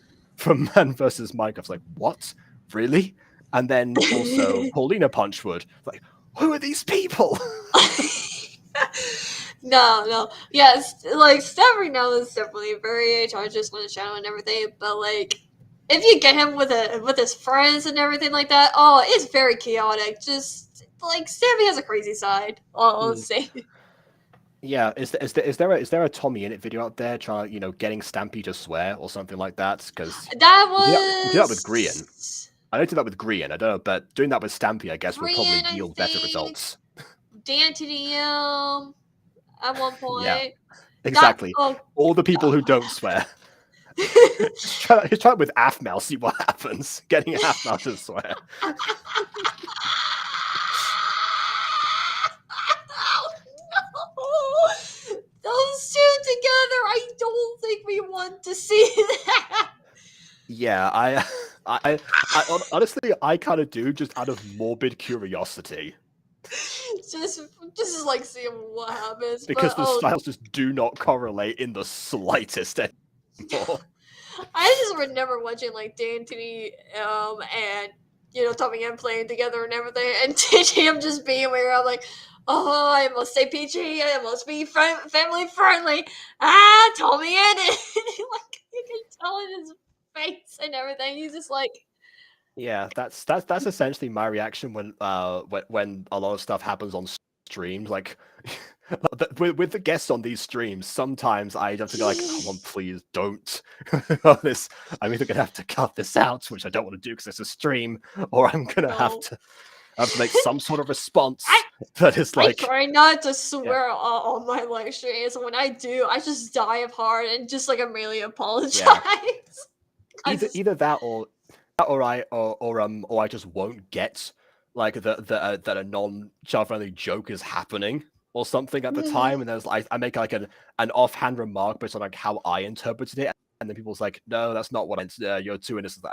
Man vs. Minecraft. I was like, what? Really? And then also Paulina Punchwood. Like, who are these people? No. Yes, like Stavry now is definitely very charges on the channel and everything, but like if you get him with his friends and everything like that, oh, it's very chaotic. Just like Stavry has a crazy side. I'll say. Yeah, is there a Tommy Innit video out there trying, getting Stampy to swear or something like that? Because that was do that with Grian. I don't do that with Grian. I don't know, but doing that with Stampy, I guess, would probably yield better results. Dan to DM at one point. Yeah, exactly. All the people who don't swear. Just try it with Afmal, see what happens. Getting Afmal to swear. Those two together, I don't think we want to see that. Yeah, I honestly, I kind of do, just out of morbid curiosity. Just like seeing what happens. Because the styles just do not correlate in the slightest anymore. I just remember watching like D'Antoni and Tommy and playing together and everything, and him just being weird. I'm like, oh, I must stay PG. I must be family friendly. Tommy and like you can tell in his face and everything. He's just like. Yeah, that's essentially my reaction when a lot of stuff happens on streams. Like with the guests on these streams, sometimes I have to go like, "Come on, please don't." This, I'm either gonna have to cut this out, which I don't want to do because it's a stream, or I'm gonna have to make some sort of response that is like. I try not to swear on my live streams. When I do, I just die of heart and just like immediately apologize. Yeah. Either that or I just won't get like that a non-child friendly joke is happening or something at the time, and there's like I make like an offhand remark based on like how I interpreted it, and then people's like, no, that's not what you're too innocent.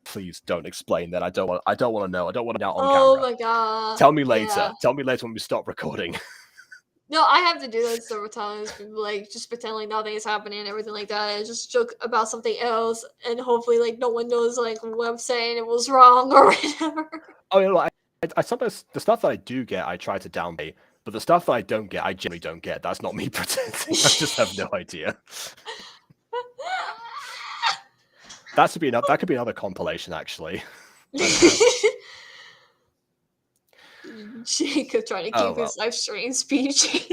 Please don't explain that. I don't want to know. I don't want to know on camera. Oh my god! Tell me later. Yeah. Tell me later when we stop recording. No, I have to do that several times, like just pretend like nothing is happening and everything like that, and just joke about something else, and hopefully like no one knows like what I'm saying it was wrong or whatever. Oh, you know, I sometimes the stuff that I do get, I try to downplay, but the stuff that I don't get, I generally don't get. That's not me pretending. I just have no idea. That could be another compilation, actually. Jacob trying to keep his live stream speech.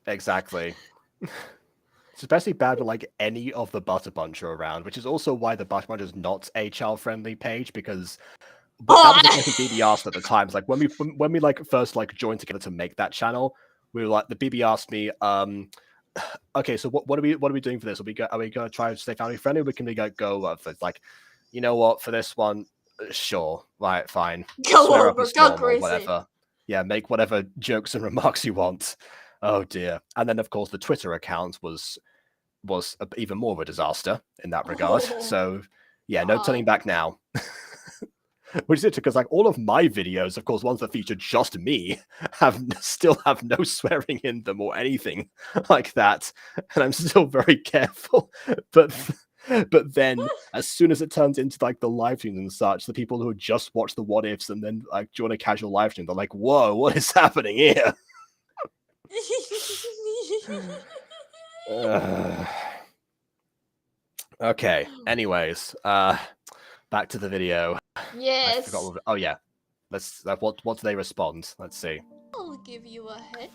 Exactly. It's especially bad when like any of the Butter Bunch are around, which is also why the Butter Bunch is not a child-friendly page, because that was like the BB asked at the time. It's like when we like first like joined together to make that channel, we were like, the BB asked me, okay, so what are we doing for this? Are we gonna try to stay family friendly? We can go for like, you know what, for this one, sure, right, fine. Go over, go crazy. Whatever. Yeah, make whatever jokes and remarks you want. Oh dear. And then of course the Twitter account was even more of a disaster in that regard. So yeah, no turning back now. Which is it, because like all of my videos, of course, ones that feature just me, still have no swearing in them or anything like that, and I'm still very careful. But then, as soon as it turns into like the live streams and such, the people who just watch the what ifs and then like join a casual live stream, they're like, "Whoa, what is happening here?" Okay. Anyways, back to the video. Yes. I forgot oh yeah. What do they respond? Let's see. I'll give you a hit.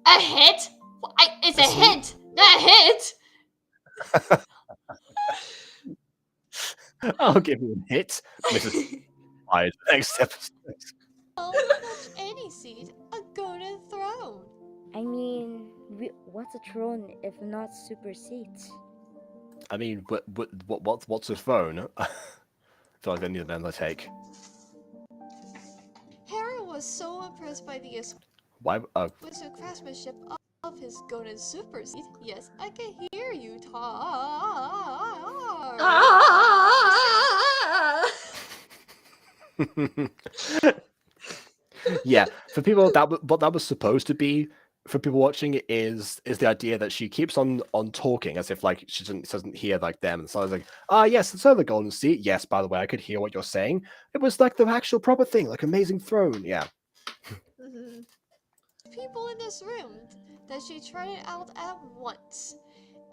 A hit? It's a hint, not a hit. I'll give you a hit, Mrs. Next episode. I'll touch any seat, a golden throne. I mean, what's a throne if not super seats? I mean, what's a phone? So I need another take. Harry was so impressed by the Why? exquisite craftsmanship of his golden super seed. Yes, I can hear you talk. Yeah, for people what that was supposed to be for people watching is the idea that she keeps on talking as if like she doesn't hear like them, and so I was like, yes, so the golden seat. Yes, by the way, I could hear what you're saying. It was like the actual proper thing, like amazing throne. Yeah. People in this room that she tried it out at once.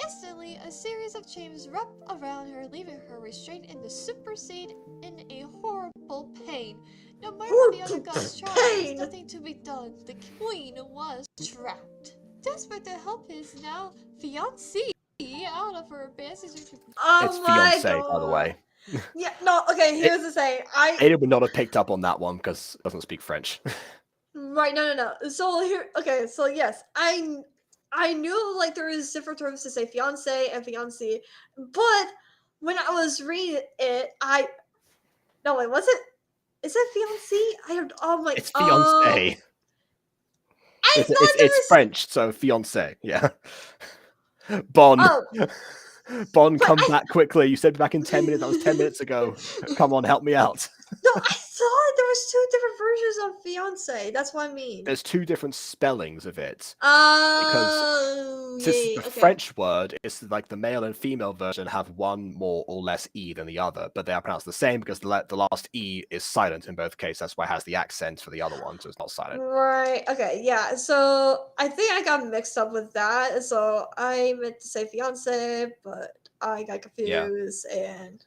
Instantly, a series of chains wrapped around her, leaving her restrained in the super seat in a horrible pain. No matter what the other gods tried, there's nothing to be done. The queen was trapped. Desperate to help his now fiancé out of her embarrassing situation. It's fiance, by the way. Yeah, no, okay, here's the thing. Aidan would not have picked up on that one because he doesn't speak French. Right, no. So here, okay, so yes, I knew like there is different terms to say fiance and fiancé, but when I was reading it, no wait, was it? Is it fiancé? I don't. Oh my. It's fiance. It's French, so fiance. Yeah. Bon. Oh. Bon, come back quickly. You said back in 10 minutes. That was 10 minutes ago. Come on, help me out. No, I thought there was 2 different versions of fiance. That's what I mean. There's 2 different spellings of it. Because the French word is like the male and female version have one more or less E than the other, but they are pronounced the same because the last E is silent in both cases. That's why it has the accent for the other one, so it's not silent. Right. Okay. Yeah. So I think I got mixed up with that. So I meant to say fiance, but I got confused and.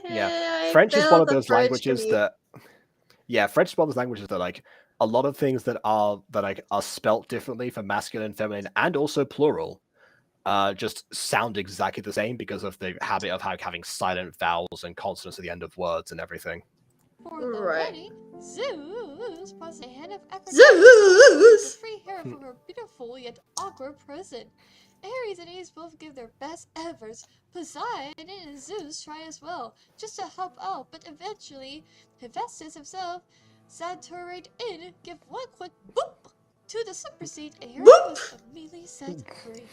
Yeah, French is one of those languages that. Yeah, French is one of those languages that like a lot of things that are spelt differently for masculine, feminine, and also plural. Just sound exactly the same because of the habit of having silent vowels and consonants at the end of words and everything. For the wedding, Zeus puts a hand of effort Zeus! to free her from her beautiful yet awkward prison. Ares and Ace both give their best efforts. Poseidon and Zeus try as well, just to help out, but eventually, Hephaestus himself, saturate in, give one quick boop to the super seat, and Ares was immediately set free.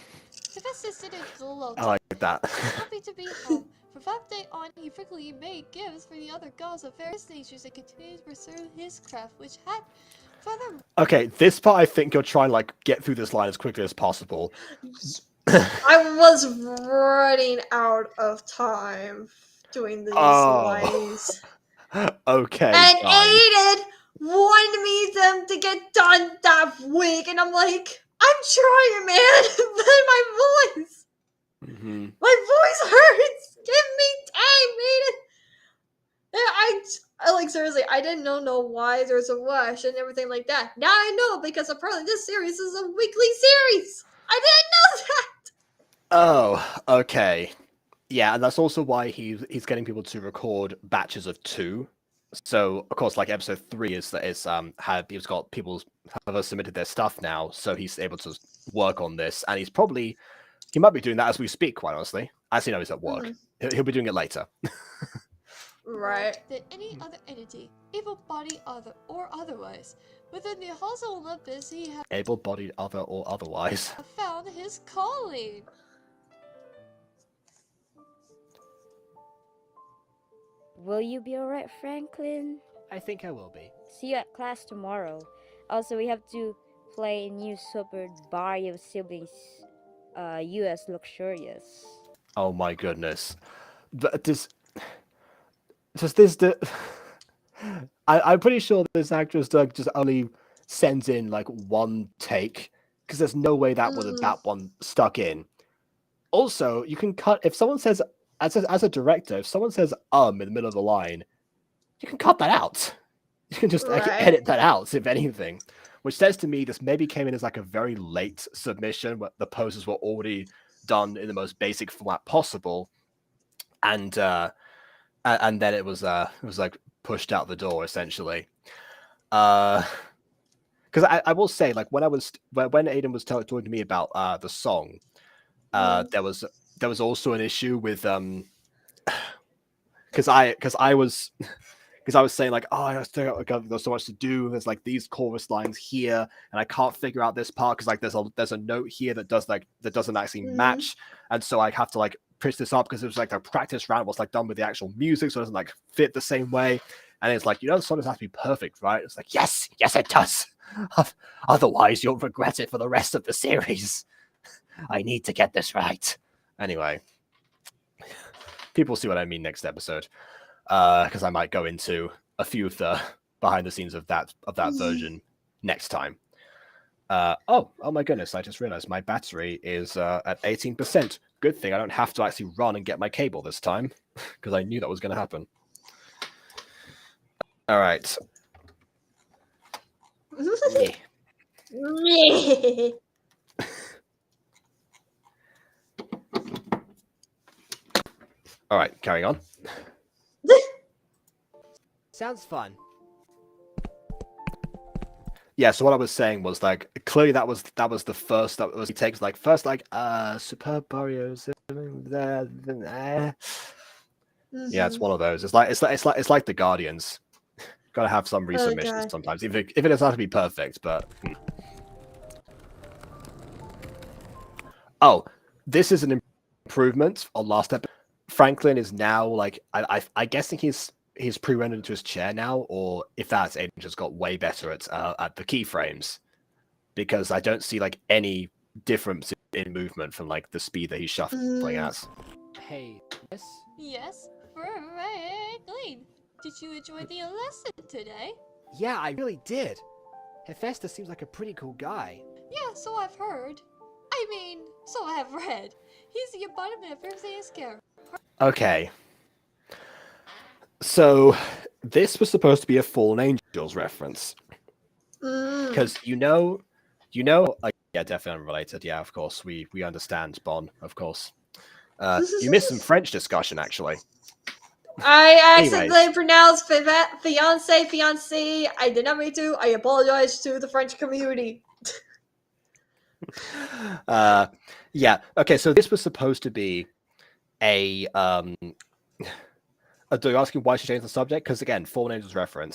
Hephaestus didn't gloat. I like that. Happy to be home. From that day on, he frequently made gifts for the other gods of various natures and continued to pursue his craft, which had further. Okay, this part I think you're trying to like get through this line as quickly as possible. I was running out of time doing these lines. Okay. And Aidan wanted me them to get done that week, and I'm like, I'm trying, man, but my voice. Mm-hmm. My voice hurts. Give me time, Aidan. I like seriously. I didn't know why there's a rush and everything like that. Now I know because apparently this series is a weekly series. I didn't know that. Oh, okay. Yeah, and that's also why he's getting people to record batches of 2. So of course, like episode 3 he's got people have submitted their stuff now, so he's able to work on this, and he might be doing that as we speak. Quite honestly, as you know, he's at work. He'll be doing it later. Right. Than any other entity, able-bodied other or otherwise. Within the halls of Olympus, he had able-bodied other or otherwise found his calling. Will you be alright, Franklin? I think I will be. See you at class tomorrow. Also, we have to play new Super Mario Siblings US Luxurious. Oh my goodness. I'm pretty sure this actress just only sends in like one take because there's no way that one stuck in. Also, you can cut if someone says as a director, if someone says in the middle of the line, you can cut that out. You can just edit that out, if anything. Which says to me this maybe came in as like a very late submission where the poses were already done in the most basic format possible. And then it was like pushed out the door essentially. Because I will say, like when Aidan was talking to me about the song, there was also an issue with because I was saying like, oh, there's so much to do. There's like these chorus lines here, and I can't figure out this part because like there's a note here that doesn't actually match, and so I have to like pitch this up because it was like a practice round was like done with the actual music, so it doesn't like fit the same way. And it's like, the song has to be perfect, right? It's like, yes, it does. Otherwise, you'll regret it for the rest of the series. I need to get this right. Anyway, people see what I mean next episode, because I might go into a few of the behind the scenes of that version next time. Oh my goodness! I just realized my battery is at 18%. Good thing I don't have to actually run and get my cable this time, because I knew that was going to happen. All right. All right, carrying on. Sounds fun. Yeah, so what I was saying was like clearly that was the first that was he takes like first like superb Barrios. Yeah, it's one of those. It's like the Guardians. Gotta have some resubmissions sometimes, if it doesn't have to be perfect, but oh, this is an improvement on last episode. Franklin is now like I guessing he's pre-rendered into his chair now, or if that's Aidan just got way better at the keyframes, because I don't see like any difference in movement from like the speed that he's shuffling at. Hey, yes? Yes, Franklin. Did you enjoy the lesson today? Yeah, I really did. Hephaestus seems like a pretty cool guy. Yeah, so I've heard. I mean, so I have read. He's the embodiment of Perseus' character. Okay. So this was supposed to be a Fallen Angels reference. Because yeah, definitely unrelated. Yeah, of course. We understand, Bon, of course. You missed some French discussion, actually. I accidentally pronounced fiancé. I did not mean to. I apologize to the French community. Yeah. Okay, so this was supposed to be a you're asking why she changed the subject? Because again, Fallen Angels reference.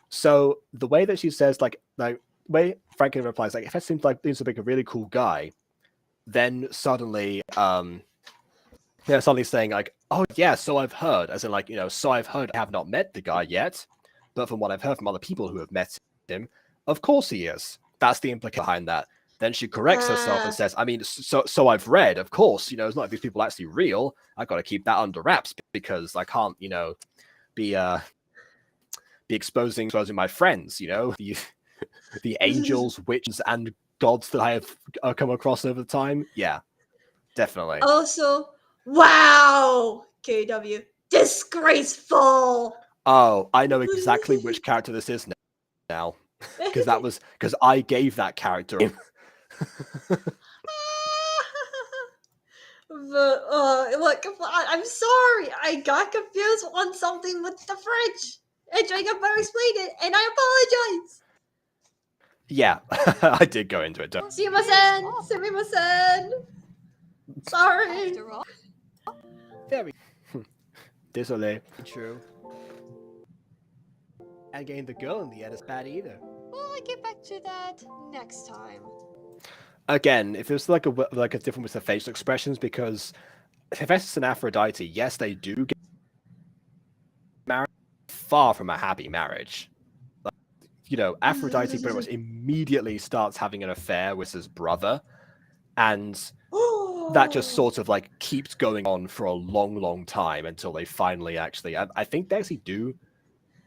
So the way that she says, like the way Franklin replies, like, if it seems like he's a really cool guy, then suddenly suddenly saying like, oh yeah, so I've heard, as in like, so I've heard, I have not met the guy yet, but from what I've heard from other people who have met him, of course he is. That's the implication behind that. Then she corrects herself and says, I mean, so I've read, of course, it's not like these people are actually real. I've got to keep that under wraps because I can't, be exposing my friends, the angels, witches, and gods that I have come across over time. Yeah, definitely. Also, wow, KW, disgraceful. Oh, I know exactly which character this is now, because I gave that character. But look, I'm sorry, I got confused on something with the French, and Jacob explained it, and I apologize. Yeah, I did go into it. Sumimasen. Sorry. After all, Very Désolé. true. And getting the girl in the end is bad either. we'll get back to that next time. Again, if there's like a difference with the facial expressions, because Hephaestus and Aphrodite, yes, they do get married, far from a happy marriage. Like, Aphrodite pretty much immediately starts having an affair with his brother, and that just sort of like keeps going on for a long, long time until they finally actually, I think they actually do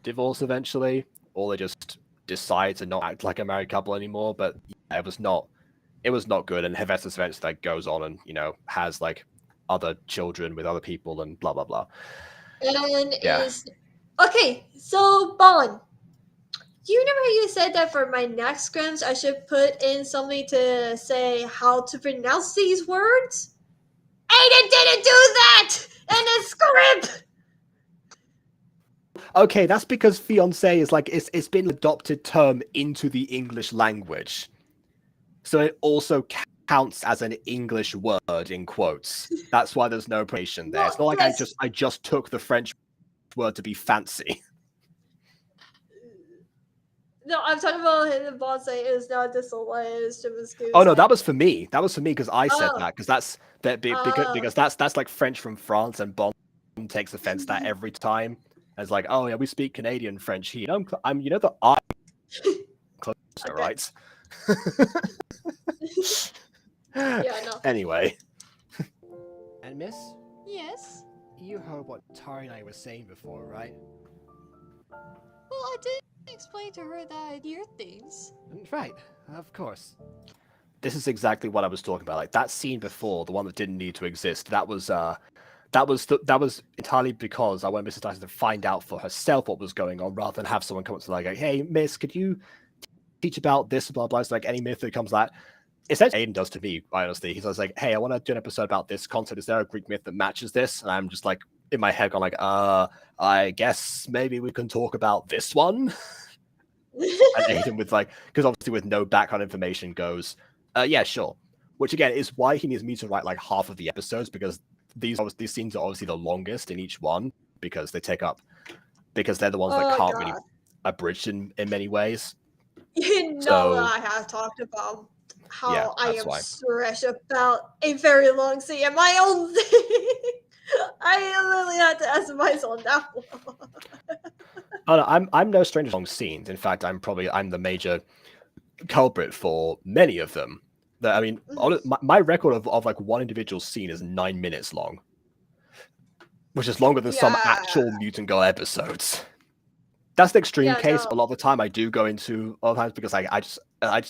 divorce eventually, or they just decide to not act like a married couple anymore. But yeah, it was not good, and Hephaestus eventually like goes on and has like other children with other people and blah blah blah. And okay. So Bon, do you remember how you said that for my next scripts I should put in something to say how to pronounce these words? Aidan didn't do that in the script. Okay, that's because fiancé is like it's been an adopted term into the English language. So it also counts as an English word in quotes. That's why there's no pronunciation there. It's not like yes. I just took the French word to be fancy. No, I'm talking about hidden boss is not disallowed. It's just Oh no, that was for me. That was for me because I said Oh. that because that's like French from France, and Bond takes offense that every time. It's like, oh yeah, we speak Canadian French here. I'm you know the I closer, Okay. right? Yeah, no. Anyway. And Miss, Yes? you heard what Tari and I were saying before, right? Well, I did explain to her that I hear things. Right, of course. This is exactly what I was talking about. Like that scene before, the one that didn't need to exist. That was entirely because I wanted Mrs. Dyson to find out for herself what was going on, rather than have someone come up to like, "Hey, Miss, could you teach about this?" Blah blah. It's like any myth that comes that. Essentially, Aidan does to me. Honestly, he's always like, "Hey, I want to do an episode about this concept. Is there a Greek myth that matches this?" And I'm just like in my head, going like, I guess maybe we can talk about this one." And Aidan with like, because obviously with no background information goes, yeah, sure. Which again is why he needs me to write like half of the episodes, because these scenes are obviously the longest in each one because they're the ones that can't really abridged in many ways. You know So, I have talked about how yeah, I that's am why. stressed about a very long scene and my own thing. I literally had to ask myself that one. Oh, no, I'm no stranger to long scenes. In fact, I'm the major culprit for many of them. I mean, my record of like one individual scene is 9 minutes long, which is longer than some actual Mutant Girl episodes. That's the extreme case. No. A lot of the time, I do go into other times because I just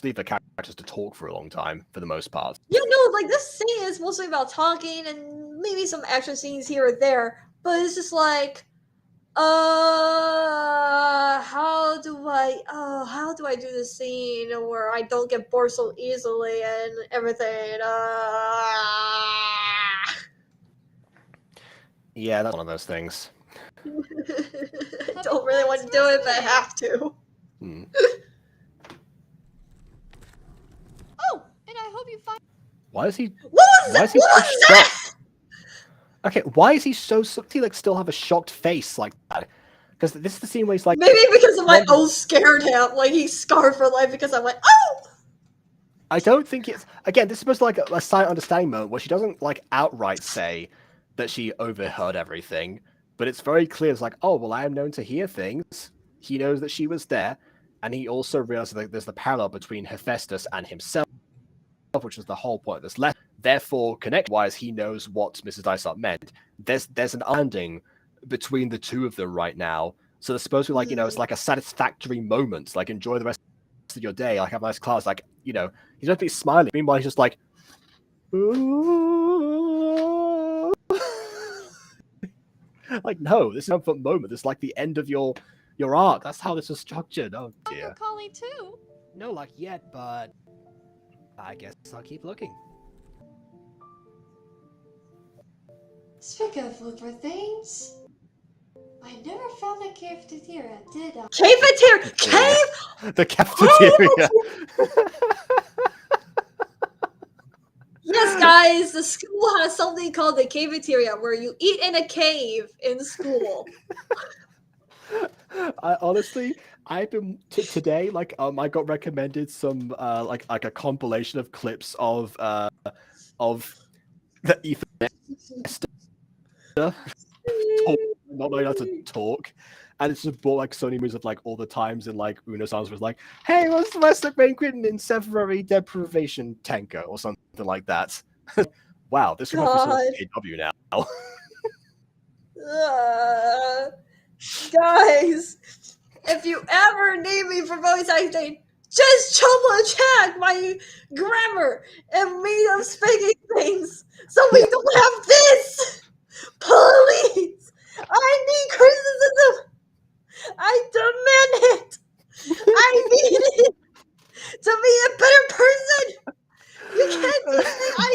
leave the characters to talk for a long time for the most part. You know, like this scene is mostly about talking and maybe some action scenes here or there, but it's just like, how do I do this scene where I don't get bored so easily and everything? Yeah, that's one of those things. I don't really want to do it, but I have to. Oh, and I hope you find. Why is he? What was that? Okay, why is he so? Does he like still have a shocked face like that? Because this is the scene where he's like, maybe because of my scared him, like he's scarred for life because I went, oh. I don't think it's again. This is supposed to like a silent understanding moment where she doesn't like outright say that she overheard everything, but it's very clear. It's like, oh well, I am known to hear things. He knows that she was there, and he also realizes that there's the parallel between Hephaestus and himself, which is the whole point of this letter. Therefore, connect-wise, he knows what Mrs. Dysart meant. There's an understanding between the two of them right now. So they're supposed to be like, it's like a satisfactory moment. Like, enjoy the rest of your day. Like, have a nice class. Like, he's supposed to be smiling. Meanwhile, he's just like, like, no, this is a comfort moment. This is like the end of your arc. That's how this is structured. Oh dear. Calling too. No luck yet, but I guess I'll keep looking. Speaking of looking for things, I never found the cafeteria, did I? The cafeteria. Yes, guys, the school has something called the cafeteria where you eat in a cave in school. I've been today. Like, I got recommended some like a compilation of clips of the Ethan not knowing how to talk, and it's just brought like so many movies of like all the times in like Uno songs was like, hey, what's the Western Banquet in Severary Deprivation Tanker or something like that. Wow, this is KW now. Guys, if you ever need me for voice acting, just double check my grammar and me of speaking things so we don't have this. Please, I need criticism. I demand it. I need it to be a better person. You can't just say I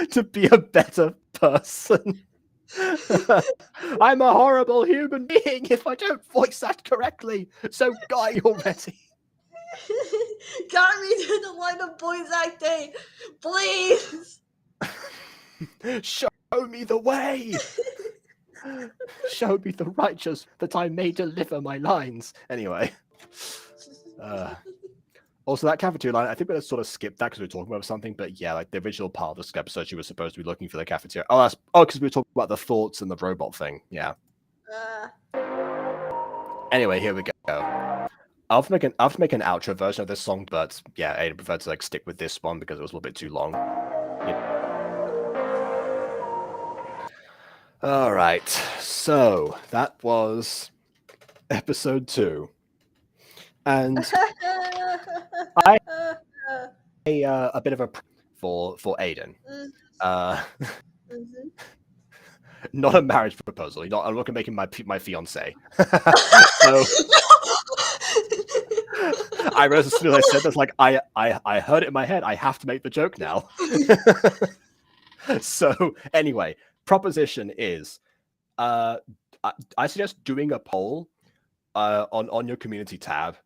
need to be a better person. I'm a horrible human being if I don't voice that correctly. So die already. Got me to the line of boys acting, please. Show me the way. Show me the righteous that I may deliver my lines. Anyway. Also, that cafeteria line, I think we're gonna sort of skip that because we were talking about something. But yeah, like the original part of this episode, she was supposed to be looking for the cafeteria. Oh, because we were talking about the thoughts and the robot thing. Yeah. Anyway, here we go. I'll have to make an outro version of this song, but yeah, Aidan preferred to like stick with this one because it was a little bit too long. Yeah. All right, so that was episode 2, and I a bit of a for Aidan. Not a marriage proposal. I'm not gonna make him my fiance. So I realized as soon as I said this, like I heard it in my head. I have to make the joke now. So anyway, proposition is, I suggest doing a poll on your community tab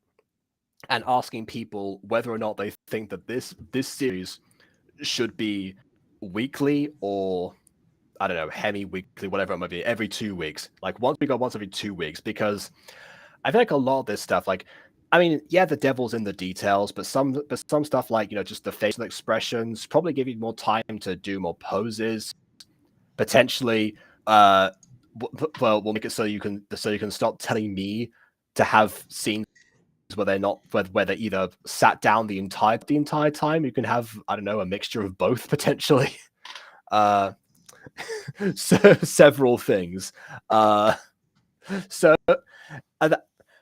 and asking people whether or not they think that this series should be weekly or I don't know, hemi-weekly, whatever it might be, every 2 weeks. Like once every 2 weeks, because I feel like a lot of this stuff, like, I mean, yeah, the devil's in the details, but some stuff like, just the facial expressions probably give you more time to do more poses. Potentially, well, we'll make it so you can stop telling me to have scenes where they're either sat down the entire time. You can have, I don't know, a mixture of both potentially. So, several things. So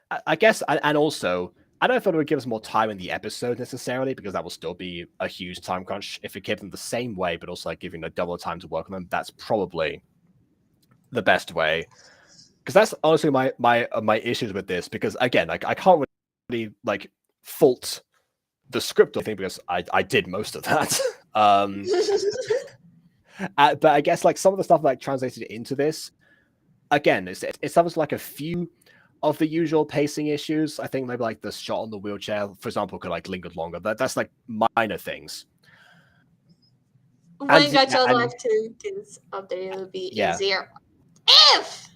I guess, and also, I don't know if it would give us more time in the episode necessarily, because that will still be a huge time crunch. If it gave them the same way, but also like giving a double time to work on them, that's probably the best way. Because that's honestly my issues with this. Because again, like I can't really like fault the script or thing because I did most of that. But I guess like some of the stuff like translated into this, again, it suffers like a few of the usual pacing issues. I think maybe like the shot on the wheelchair, for example, could like linger longer. That's like minor things. When Gacha Live 2 gets updated, it'll be easier. If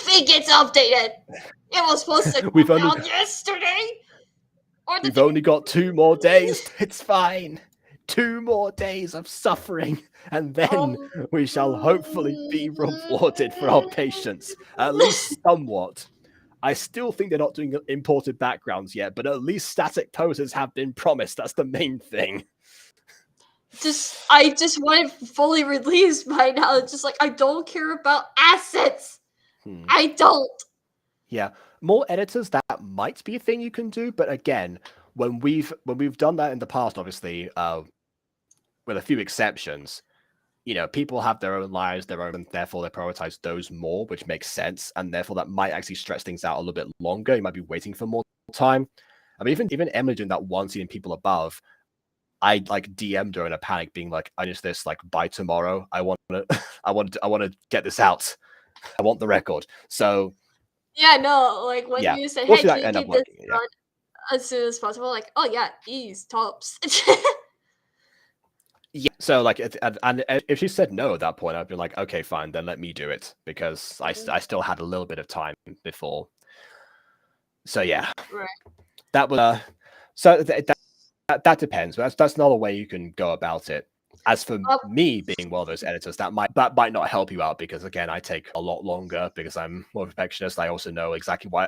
it gets updated, it was supposed to come out yesterday. We've only got 2 more days. It's fine. 2 more days of suffering, and then we shall hopefully be rewarded for our patience, at least somewhat. I still think they're not doing imported backgrounds yet, but at least static poses have been promised. That's the main thing. I just want it fully released by now. It's just like, I don't care about assets. I don't. Yeah, more editors, that might be a thing you can do, but again, when we've done that in the past, obviously, with a few exceptions, people have their own lives, and therefore they prioritize those more, which makes sense, and therefore that might actually stretch things out a little bit longer. You might be waiting for more time. I mean, even Emily doing that one scene in People Above, I like DM'd her in a panic, being like, "I just this like by tomorrow. I want to get this out. I want the record." So. Yeah, no, like when you said, "Hey, can you keep this done as soon as possible?" Like, oh yeah, ease tops. Yeah, so like, and if she said no at that point, I'd be like, okay, fine, then let me do it, because I still had a little bit of time before. So yeah, right. That was so that depends. That's not a way you can go about it. As for me being one of those editors, that might not help you out, because again, I take a lot longer because I'm more perfectionist. I also know exactly why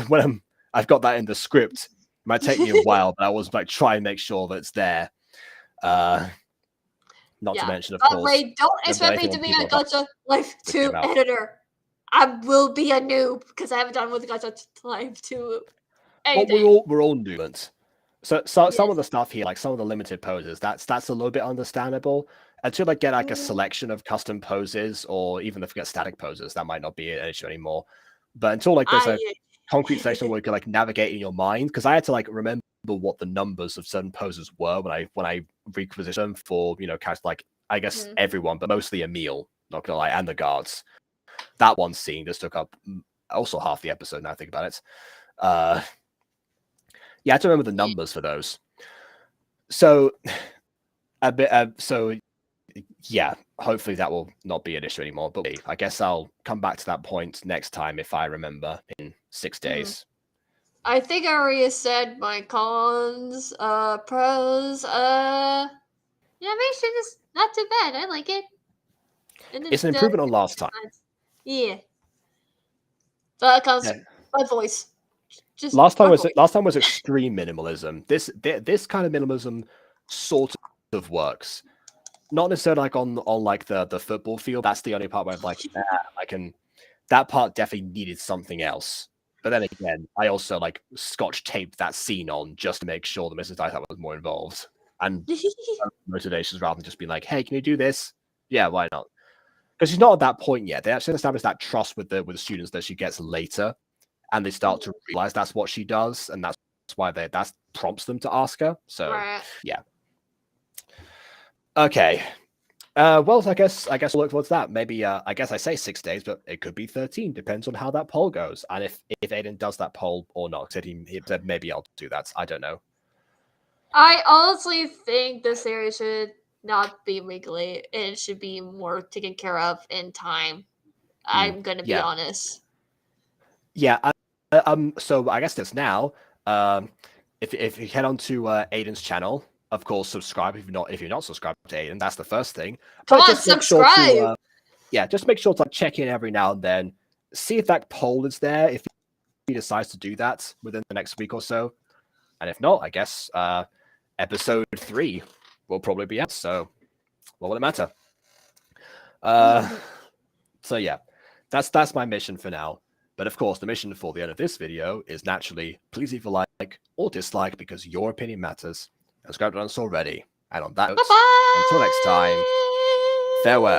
when I've got that in the script. It might take me a while, but I always like try and make sure that it's there. Not to mention, of course. Wait, don't expect me to be a Gacha Life 2 editor. I will be a noob because I haven't done with Gacha Life 2 anything. Well, we're all noobs. So some of the stuff here, like some of the limited poses, that's a little bit understandable. Until I get like a selection of custom poses, or even if we get static poses, that might not be an issue anymore. But until like there's a concrete section where you can like navigate in your mind, because I had to like remember what the numbers of certain poses were when I requisitioned them for cast like I guess everyone, but mostly Emil, not gonna lie, and the guards. That one scene just took up also half the episode. Now I think about it. Yeah, I have to remember the numbers for those. So, yeah, hopefully that will not be an issue anymore. But I guess I'll come back to that point next time if I remember in 6 days. I think I already said my cons, pros, animation is not too bad. I like it. And It's an improvement on last time. Yeah. That counts. Yeah. My voice. Just Last time my voice. was extreme minimalism. This kind of minimalism sort of works. Not necessarily like on like the football field. That's the only part where I'm like, that part definitely needed something else. But then again, I also like scotch taped that scene on just to make sure that Mrs. Dysart was more involved and motivations rather than just being like, hey, can you do this? Yeah, why not? Because she's not at that point yet. They actually establish that trust with the students that she gets later, and they start to realize that's what she does, and that's why that prompts them to ask her. So yeah. Okay. Well, I guess we'll look towards that. Maybe I guess I say 6 days, but it could be 13. Depends on how that poll goes, and if Aidan does that poll or not. He said maybe I'll do that. I don't know. I honestly think the series should not be weekly. It should be more taken care of in time. I'm gonna be honest. Yeah. So I guess that's now. If you head on to Aidan's channel, of course, subscribe if you're not subscribed to Aidan. That's the first thing. Come on, just subscribe. Just make sure to like check in every now and then. See if that poll is there. If he decides to do that within the next week or so, and if not, I guess episode 3 will probably be out. So what will it matter? So yeah, that's my mission for now. But of course, the mission for the end of this video is naturally please leave a like or dislike because your opinion matters. And subscribe to us already. And on that note, until next time, farewell.